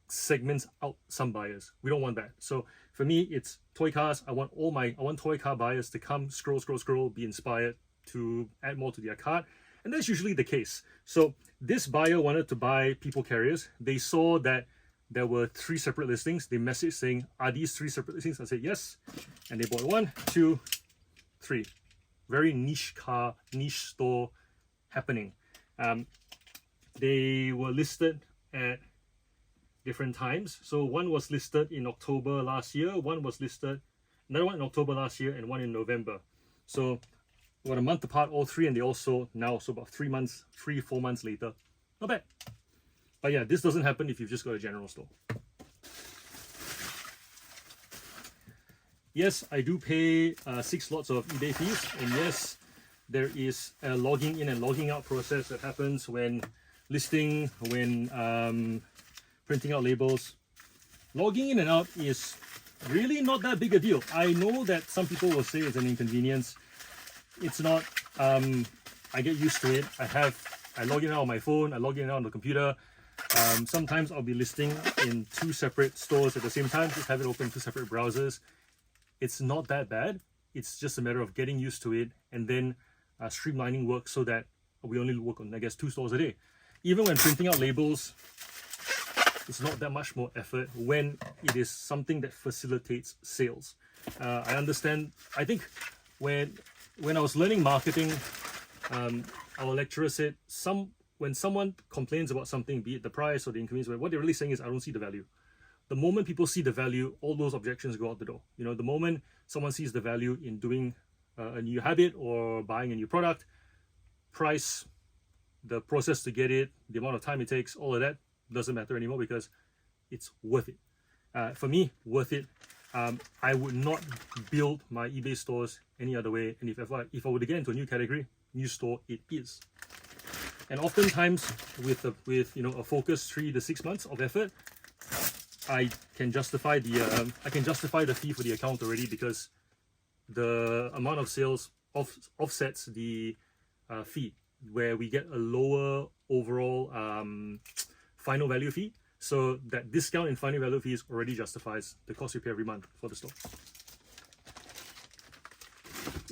segments out some buyers. We don't want that. So for me, it's toy cars. I want toy car buyers to come, scroll, be inspired to add more to their cart. And that's usually the case. So this buyer wanted to buy people carriers. They saw that there were 3 separate listings. They messaged saying, are these 3 separate listings? I said yes. And they bought 1, 2, 3. Very niche store happening. They were listed at different times. So one was listed in October last year, another one in October last year, and one in November. So about a month apart, all 3, and they all sold now. So about 4 months later. Not bad. But yeah, this doesn't happen if you've just got a general store. Yes, I do pay 6 lots of eBay fees, and yes, there is a logging in and logging out process that happens when listing, when printing out labels. Logging in and out is really not that big a deal. I know that some people will say it's an inconvenience. It's not. I get used to it. I log in and out on my phone, I log in and out on the computer. Sometimes I'll be listing in 2 separate stores at the same time, just have it open 2 separate browsers. It's not that bad. It's just a matter of getting used to it and then streamlining work so that we only work on, 2 stores a day. Even when printing out labels, it's not that much more effort when it is something that facilitates sales. I understand. I think when I was learning marketing, our lecturer said when someone complains about something, be it the price or the inconvenience, what they're really saying is, I don't see the value. The moment people see the value, all those objections go out the door. The moment someone sees the value in doing a new habit or buying a new product, price, the process to get it, the amount of time it takes, all of that doesn't matter anymore because it's worth it. For me, worth it. I would not build my eBay stores any other way. And if I were to get into a new category, new store, it is. And oftentimes with a focused 3 to 6 months of effort, I can justify the fee for the account already because the amount of sales offsets the fee, where we get a lower overall final value fee. So that discount in final value fees already justifies the cost we pay every month for the store.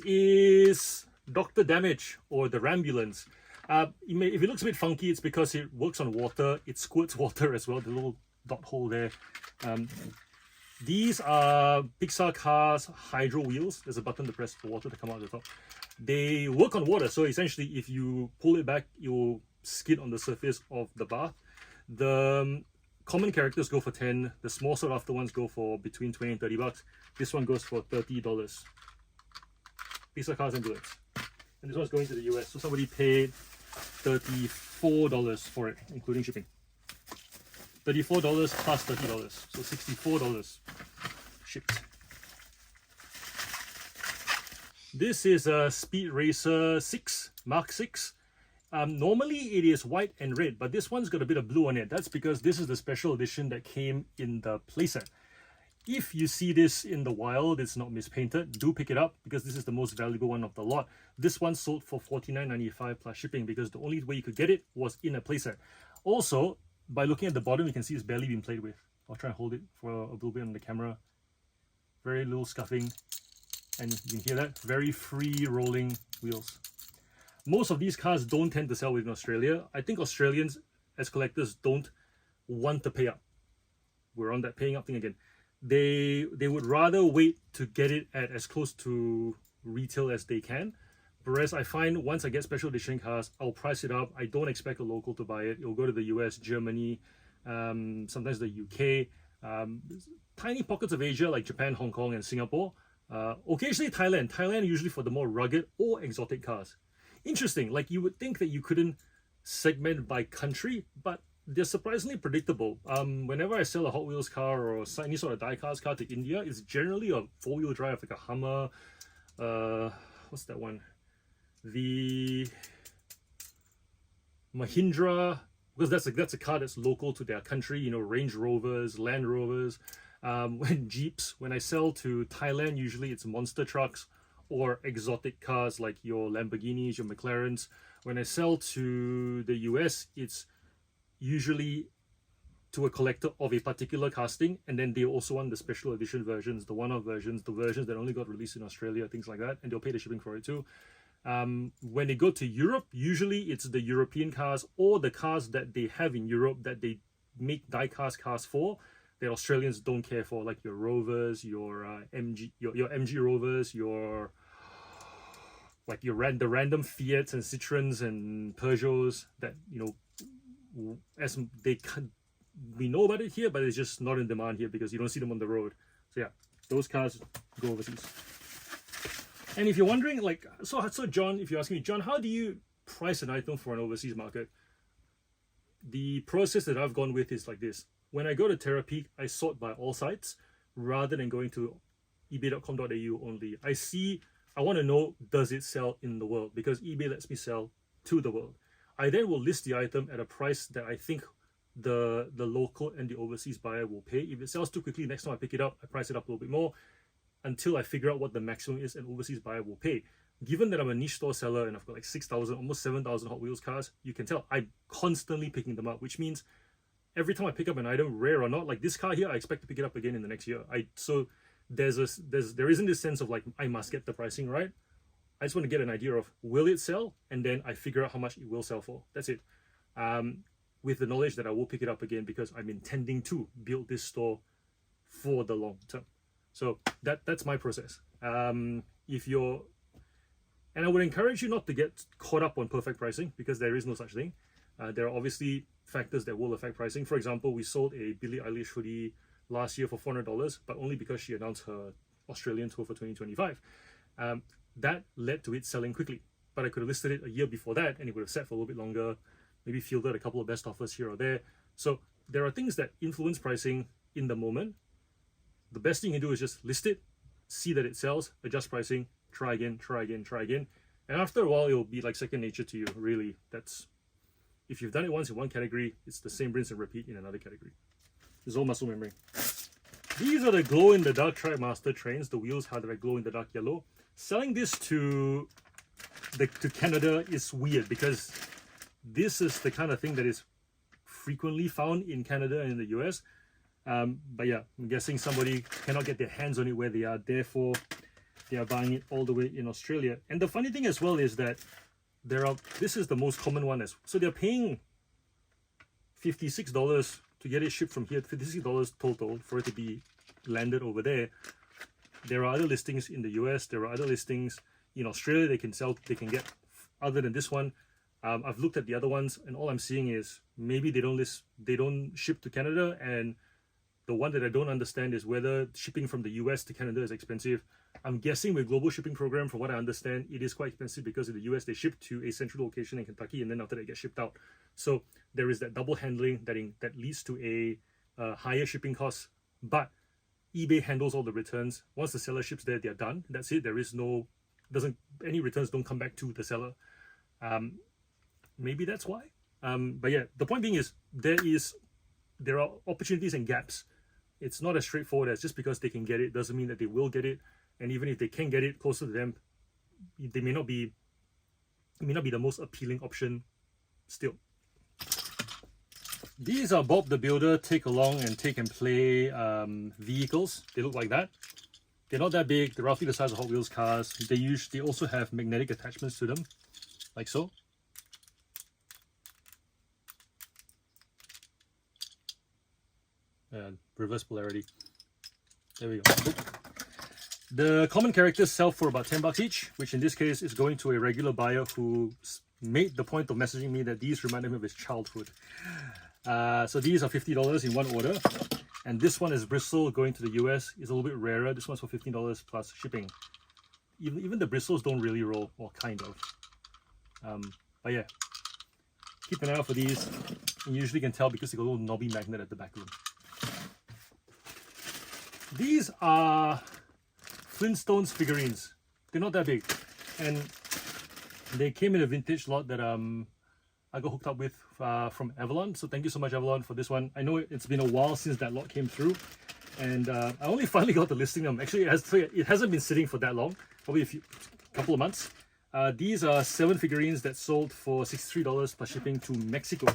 Is Dr. Damage or the Rambulance. If it looks a bit funky, it's because it works on water. It squirts water as well, the little dot hole there. These are Pixar Cars hydro wheels. There's a button to press for water to come out of the top. They work on water, so essentially if you pull it back, it will skid on the surface of the bath. The common characters go for 10. The small sought after ones go for between 20 and 30 bucks. This one goes for $30. Pixar Cars and Bullets. And this one's going to the US, so somebody paid $34 for it, including shipping. $34 plus $30, so $64 shipped. This is a Speed Racer 6, Mark 6. Normally it is white and red, but this one's got a bit of blue on it. That's because this is the special edition that came in the playset. If you see this in the wild, it's not mispainted, do pick it up because this is the most valuable one of the lot. This one sold for $49.95 plus shipping because the only way you could get it was in a playset. Also, by looking at the bottom, you can see it's barely been played with. I'll try and hold it for a little bit on the camera. Very little scuffing. And you can hear that. Very free rolling wheels. Most of these cars don't tend to sell within Australia. I think Australians, as collectors, don't want to pay up. we're on that paying up thing again. They would rather wait to get it at as close to retail as they can. Whereas I find once I get special edition cars, I'll price it up. I don't expect a local to buy it. It'll go to the US, Germany, sometimes the UK, tiny pockets of Asia like Japan, Hong Kong, and Singapore. Occasionally Thailand. Thailand usually for the more rugged or exotic cars. Interesting, like you would think that you couldn't segment by country, but they're surprisingly predictable. Whenever I sell a Hot Wheels car or any sort of die-cast car to India, it's generally a four-wheel drive, like a Hummer. What's that one? The Mahindra, because that's a car that's local to their country. You know, Range Rovers, Land Rovers. When Jeeps, when I sell to Thailand, usually it's monster trucks or exotic cars like your Lamborghinis, your McLarens. When I sell to the US, it's usually to a collector of a particular casting, and then they also want the special edition versions, the one-off versions, the versions that only got released in Australia, things like that, and they'll pay the shipping for it too. When they go to Europe, usually it's the European cars or the cars that they have in Europe that they make die-cast cars for that Australians don't care for, like your Rovers, your MG Rovers, your the random Fiats and Citroens and Peugeots that, you know, as they can, we know about it here, but it's just not in demand here because you don't see them on the road. So yeah, those cars go overseas. And if you're wondering, like, so John, if you ask me, John, how do you price an item for an overseas market? The process that I've gone with is like this. When I go to Terapeak, I sort by all sites rather than going to ebay.com.au only. I want to know, does it sell in the world? Because eBay lets me sell to the world. I then will list the item at a price that I think the local and the overseas buyer will pay. If it sells too quickly, next time I pick it up, I price it up a little bit more until I figure out what the maximum is an overseas buyer will pay. Given that I'm a niche store seller and I've got like 6,000, almost 7,000 Hot Wheels cars, you can tell I'm constantly picking them up, which means every time I pick up an item, rare or not, like this car here, I expect to pick it up again in the next year. So there isn't this sense of like, I must get the pricing right. I just want to get an idea of, will it sell? And then I figure out how much it will sell for. That's it. With the knowledge that I will pick it up again because I'm intending to build this store for the long term. So that's my process. And I would encourage you not to get caught up on perfect pricing because there is no such thing. There are obviously factors that will affect pricing. For example, we sold a Billie Eilish hoodie last year for $400, but only because she announced her Australian tour for 2025. That led to it selling quickly. But I could have listed it a year before that and it would have sat for a little bit longer, maybe fielded a couple of best offers here or there. So there are things that influence pricing in the moment. The best thing you do is just list it, see that it sells, adjust pricing, try again. And after a while, it'll be like second nature to you, really. If you've done it once in one category, it's the same rinse and repeat in another category. It's all muscle memory. These are the glow-in-the-dark Trackmaster trains. The wheels have the glow-in-the-dark yellow. Selling this to Canada is weird because this is the kind of thing that is frequently found in Canada and in the US. But yeah, I'm guessing somebody cannot get their hands on it where they are. Therefore, they are buying it all the way in Australia. And the funny thing as well is that this is the most common one. So they're paying $56 to get it shipped from here, $56 total for it to be landed over there. There are other listings in the US. There are other listings in Australia they can get other than this one. I've looked at the other ones and all I'm seeing is maybe they don't ship to Canada, and the one that I don't understand is whether shipping from the US to Canada is expensive. I'm guessing with global shipping program, from what I understand, it is quite expensive because in the US they ship to a central location in Kentucky and then after that it gets shipped out. So there is that double handling that leads to a higher shipping cost. But eBay handles all the returns. Once the seller ships there, they're done. That's it. Any returns don't come back to the seller. Maybe that's why. But yeah, the point being is there are opportunities and gaps. It's not as straightforward as just because they can get it doesn't mean that they will get it. And even if they can get it closer to them, it may not be the most appealing option still. These are Bob the Builder take along and take and play vehicles. They look like that. They're not that big. They're roughly the size of Hot Wheels cars. They also have magnetic attachments to them, like so. reverse polarity. There we go. The common characters sell for about $10 each, which in this case is going to a regular buyer who made the point of messaging me that these reminded him of his childhood. So these are $50 in one order. And this one is bristle going to the US. It's a little bit rarer. This one's for $15 plus shipping. Even the bristles don't really roll, or kind of. But yeah, keep an eye out for these. You usually can tell because they got a little knobby magnet at the back of them. These are Flintstones figurines. They're not that big, and they came in a vintage lot that I got hooked up with from Avalon. So thank you so much, Avalon, for this one. I know it's been a while since that lot came through, and I only finally got to listing them. Actually, it hasn't been sitting for that long, probably a couple of months. These are 7 figurines that sold for $63 plus shipping to Mexico.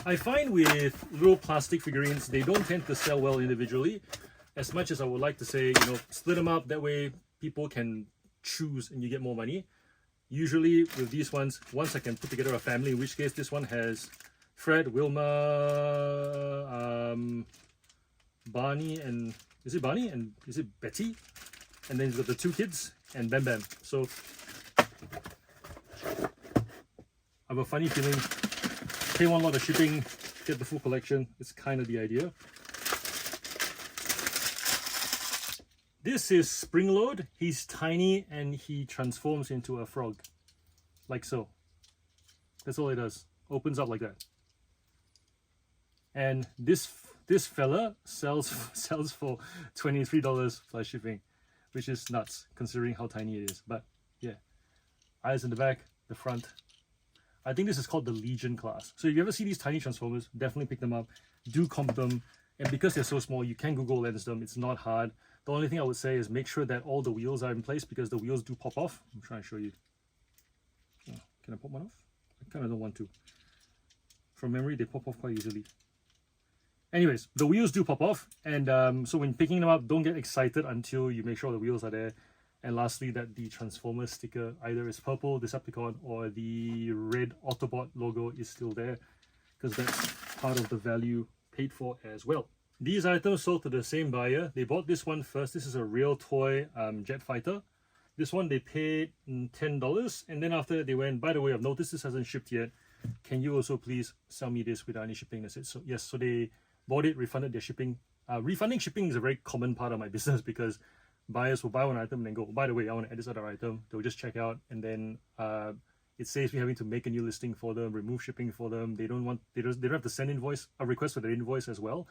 I find with little plastic figurines, they don't tend to sell well individually. As much as I would like to say, split them up, that way people can choose and you get more money. Usually with these ones, once I can put together a family, in which case this one has Fred, Wilma, Barney, and is it Barney and is it Betty? And then you've got the 2 kids and Bam Bam. So I have a funny feeling, pay one lot of shipping, get the full collection. It's kind of the idea. This is Springload. He's tiny and he transforms into a frog, like so. That's all it does. Opens up like that. And this fella sells for $23 plus shipping, which is nuts considering how tiny it is. But yeah, eyes in the back, the front. I think this is called the Legion class. So if you ever see these tiny transformers, definitely pick them up. Do comp them. And because they're so small, you can Google Lens them. It's not hard. The only thing I would say is make sure that all the wheels are in place, because the wheels do pop off. I'm trying to show you. Oh, can I pop one off? I kind of don't want to. From memory, they pop off quite easily. Anyways, the wheels do pop off. And so when picking them up, don't get excited until you make sure the wheels are there. And lastly, that the Transformers sticker either is purple, Decepticon, or the red Autobot logo is still there, because that's part of the value paid for as well. These items sold to the same buyer. They bought this one first. This is a real toy jet fighter. This one they paid $10, and then after they went, by the way, I've noticed this hasn't shipped yet. Can you also please sell me this without any shipping? That's it. So yes, so they bought it, refunded their shipping. Refunding shipping is a very common part of my business, because buyers will buy one item and then go, by the way, I want to add this other item. They'll just check out, and then it saves me having to make a new listing for them, remove shipping for them. They don't have to send a request for the invoice as well.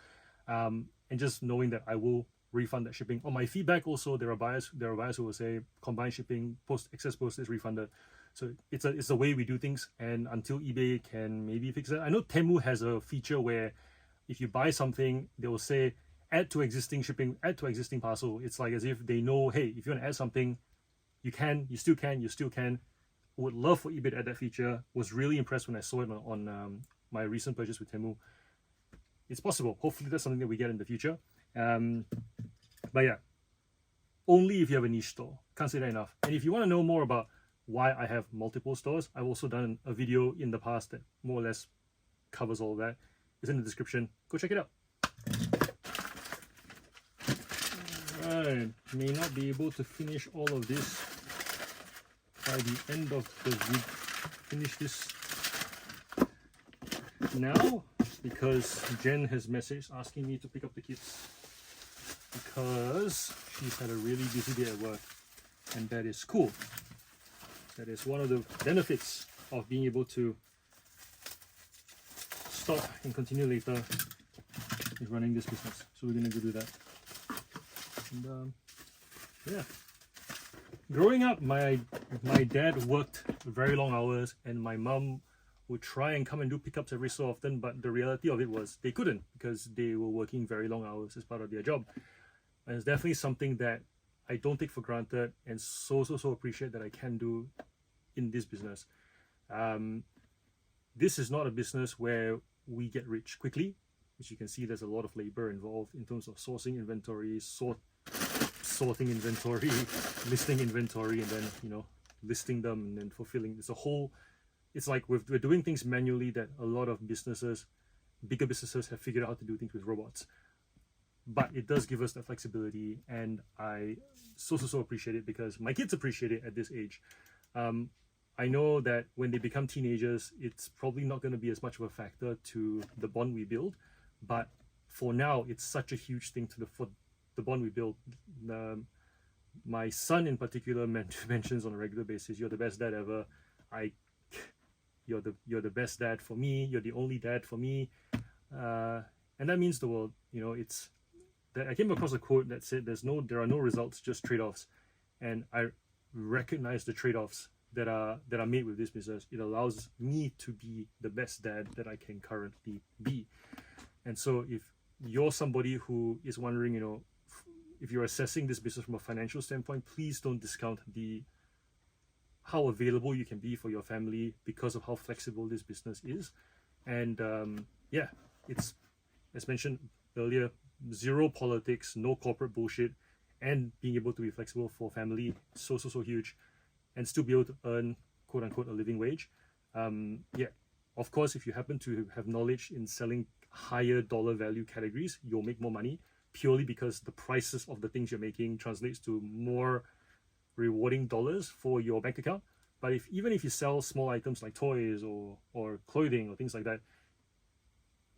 And just knowing that I will refund that shipping. On my feedback also, there are buyers who will say combined shipping, excess postage refunded. So it's the way we do things, and until eBay can maybe fix it. I know Temu has a feature where if you buy something, they will say add to existing shipping, add to existing parcel. It's like as if they know, hey, if you want to add something, you still can. Would love for eBay to add that feature. Was really impressed when I saw it on my recent purchase with Temu. It's possible. Hopefully that's something that we get in the future. But yeah, only if you have a niche store. Can't say that enough. And if you want to know more about why I have multiple stores, I've also done a video in the past that more or less covers all of that. It's in the description. Go check it out. Alright, may not be able to finish all of this by the end of the week. Finish this now, because Jen has messaged asking me to pick up the kids because she's had a really busy day at work, and that is cool. That is one of the benefits of being able to stop and continue later with running this business. So we're gonna go do that. And yeah, growing up, my dad worked very long hours, and my mum would try and come and do pickups every so often, but the reality of it was they couldn't, because they were working very long hours as part of their job. And it's definitely something that I don't take for granted, and so appreciate that I can do in this business. This is not a business where we get rich quickly. As you can see, there's a lot of labor involved in terms of sourcing inventory, sorting inventory, listing inventory, and then listing them and then fulfilling. It's like we're doing things manually that a lot of businesses bigger businesses have figured out how to do things with robots. But it does give us that flexibility, and I so appreciate it because my kids appreciate it at this age. I know that when they become teenagers, it's probably not going to be as much of a factor to the bond we build, but for now, it's such a huge thing for the bond we build. My son in particular mentions on a regular basis, "You're the best dad ever. You're the best dad for me. You're the only dad for me," and that means the world. You know, it's that I came across a quote that said, "There are no results, just trade-offs," and I recognize the trade-offs that are made with this business. It allows me to be the best dad that I can currently be. And so if you're somebody who is wondering, you know, if you're assessing this business from a financial standpoint, please don't discount how available you can be for your family because of how flexible this business is. And yeah, it's, as mentioned earlier, zero politics, no corporate bullshit, and being able to be flexible for family, so huge, and still be able to earn quote unquote a living wage. Yeah, of course, if you happen to have knowledge in selling higher dollar value categories, you'll make more money purely because the prices of the things you're making translates to more rewarding dollars for your bank account. But even if you sell small items like toys or clothing or things like that,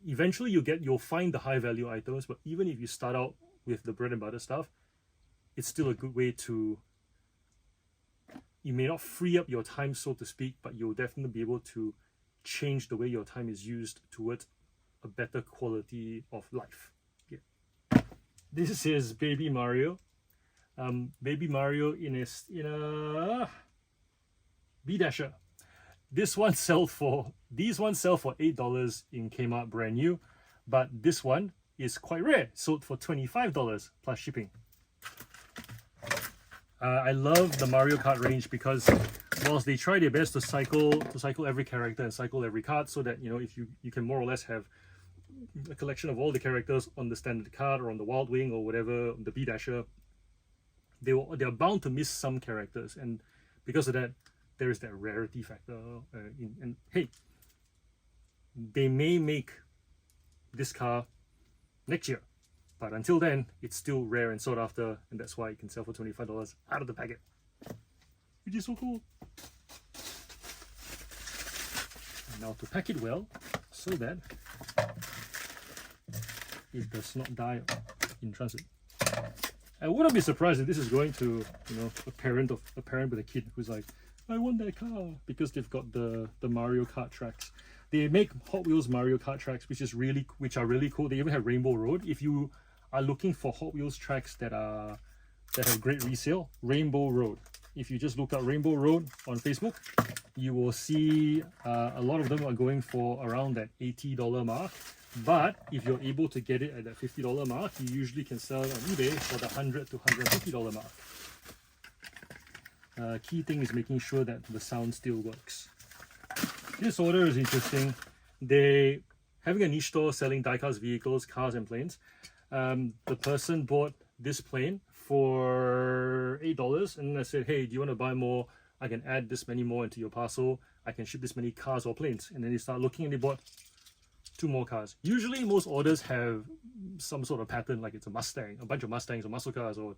eventually you'll find the high value items. But even if you start out with the bread and butter stuff, it's still a good way to, you may not free up your time, so to speak, but you'll definitely be able to change the way your time is used towards a better quality of life. Yeah. This is Baby Mario. Baby Mario in a B-Dasher. These ones sell for $8 in Kmart brand new, but this one is quite rare, sold for $25 plus shipping. I love the Mario Kart range because whilst they try their best to cycle every character and cycle every card, so that, you know, if you can more or less have a collection of all the characters on the standard card or on the Wild Wing or whatever, the B-Dasher, they're bound to miss some characters, and because of that, there is that rarity factor. And hey, they may make this car next year, but until then, it's still rare and sought after, and that's why it can sell for $25 out of the packet, which is so cool. And now to pack it well, so that it does not die in transit. I wouldn't be surprised if this is going to, you know, a parent with a kid who's like, "I want that car," because they've got the Mario Kart tracks. They make Hot Wheels Mario Kart tracks, which are really cool. They even have Rainbow Road. If you are looking for Hot Wheels tracks that have great resale, Rainbow Road. If you just look up Rainbow Road on Facebook, you will see a lot of them are going for around that $80 mark. But if you're able to get it at that $50 mark, you usually can sell it on eBay for the $100 to $150 mark. Key thing is making sure that the sound still works. This order is interesting. They having a niche store selling diecast vehicles, cars and planes. The person bought this plane for $8 and I said, "Hey, do you want to buy more? I can add this many more into your parcel. I can ship this many cars or planes." And then they start looking and they bought 2 more cars. Usually most orders have some sort of pattern, like it's a Mustang, a bunch of Mustangs or muscle cars or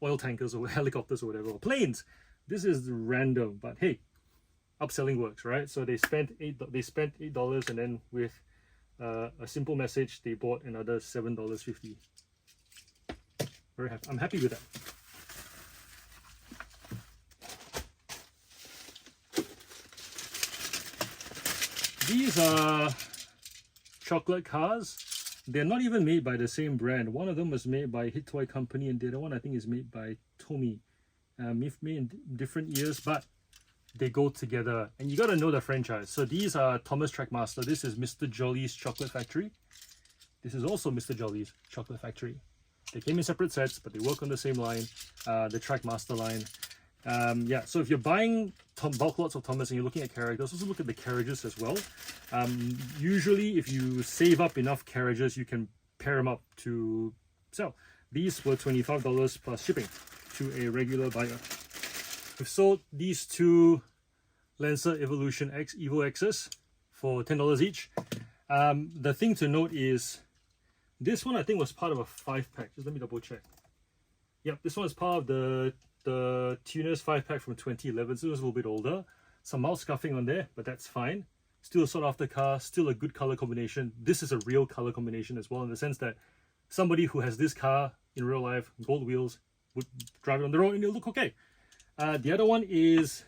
oil tankers or helicopters or whatever, or planes. This is random, but hey, upselling works, right? So they spent $8 and then with a simple message, they bought another $7.50. Very happy. I'm happy with that. These are chocolate cars. They're not even made by the same brand. One of them was made by Hit Toy Company and the other one I think is made by Tomy. Made in different years, but they go together and you got to know the franchise. So these are Thomas Trackmaster. This is Mr. Jolly's Chocolate Factory. This is also Mr. Jolly's Chocolate Factory. They came in separate sets, but they work on the same line, the Trackmaster line. Yeah, so if you're buying bulk lots of Thomas and you're looking at carriages, also look at the carriages as well. Usually, if you save up enough carriages, you can pair them up to sell. These were $25 plus shipping to a regular buyer. We've sold these 2 Lancer Evolution X Evo X's for $10 each. The thing to note is this one I think was part of a 5-pack. Just let me double check. Yep, this one is part of the Tuners 5-pack from 2011, so it was a little bit older. Some mouse scuffing on there, but that's fine. Still a sought after car, still a good color combination. This is a real color combination as well, in the sense that somebody who has this car in real life, gold wheels, would drive it on the road and it'll look okay. The other one is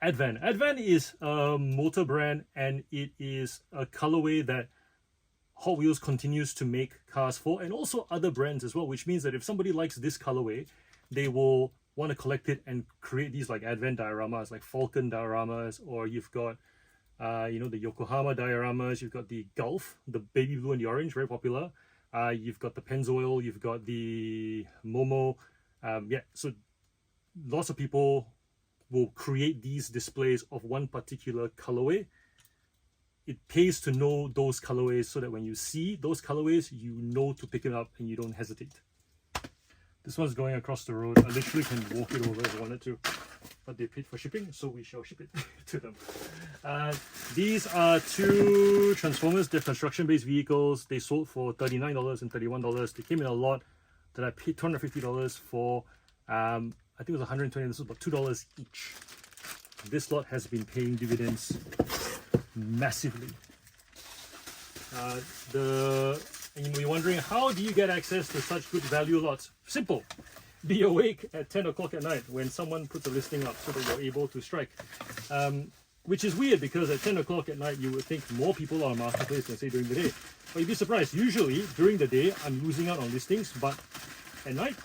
Advan. Advan is a motor brand, and it is a colorway that Hot Wheels continues to make cars for, and also other brands as well, which means that if somebody likes this colorway, they will want to collect it and create these like Advan dioramas, like Falcon dioramas, or you've got the Yokohama dioramas, you've got the Gulf, the baby blue and the orange, very popular. You've got the Pennzoil, you've got the Momo. So lots of people will create these displays of one particular colorway. It pays to know those colorways so that when you see those colorways, you know to pick it up and you don't hesitate. This one's going across the road. I literally can walk it over if I wanted to, but they paid for shipping, so we shall ship it to them. These are two Transformers. They're construction-based vehicles. They sold for $39 and $31. They came in a lot that I paid $250 for. I think it was $120. This was about $2 each. This lot has been paying dividends massively. And you're wondering, how do you get access to such good value lots? Simple. Be awake at 10 o'clock at night when someone puts a listing up so that you're able to strike. Which is weird, because at 10 o'clock at night you would think more people are on Marketplace than say during the day. But you'd be surprised. Usually during the day I'm losing out on listings, but at night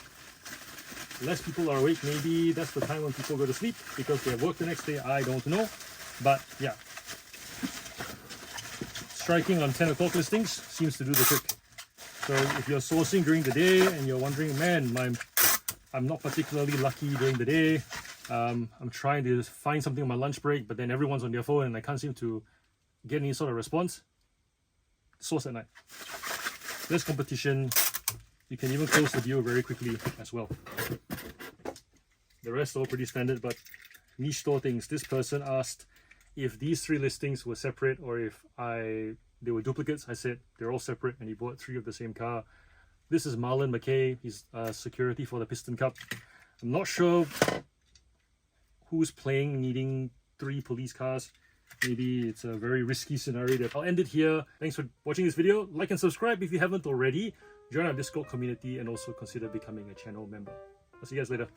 less people are awake. Maybe that's the time when people go to sleep because they have work the next day. I don't know. But yeah, striking on 10 o'clock listings seems to do the trick. So if you're sourcing during the day and you're wondering, man, I'm not particularly lucky during the day, I'm trying to find something on my lunch break, but then everyone's on their phone and I can't seem to get any sort of response, source at night. Less competition. You can even close the deal very quickly as well. The rest are all pretty standard, but niche store things. This person asked if these 3 listings were separate or if they were duplicates. I said they're all separate, and he bought 3 of the same car. This is Marlon McKay. He's security for the Piston Cup. I'm not sure who's playing needing 3 police cars. Maybe it's a very risky scenario. I'll end it here. Thanks for watching this video. Like and subscribe if you haven't already. Join our Discord community and also consider becoming a channel member. I'll see you guys later.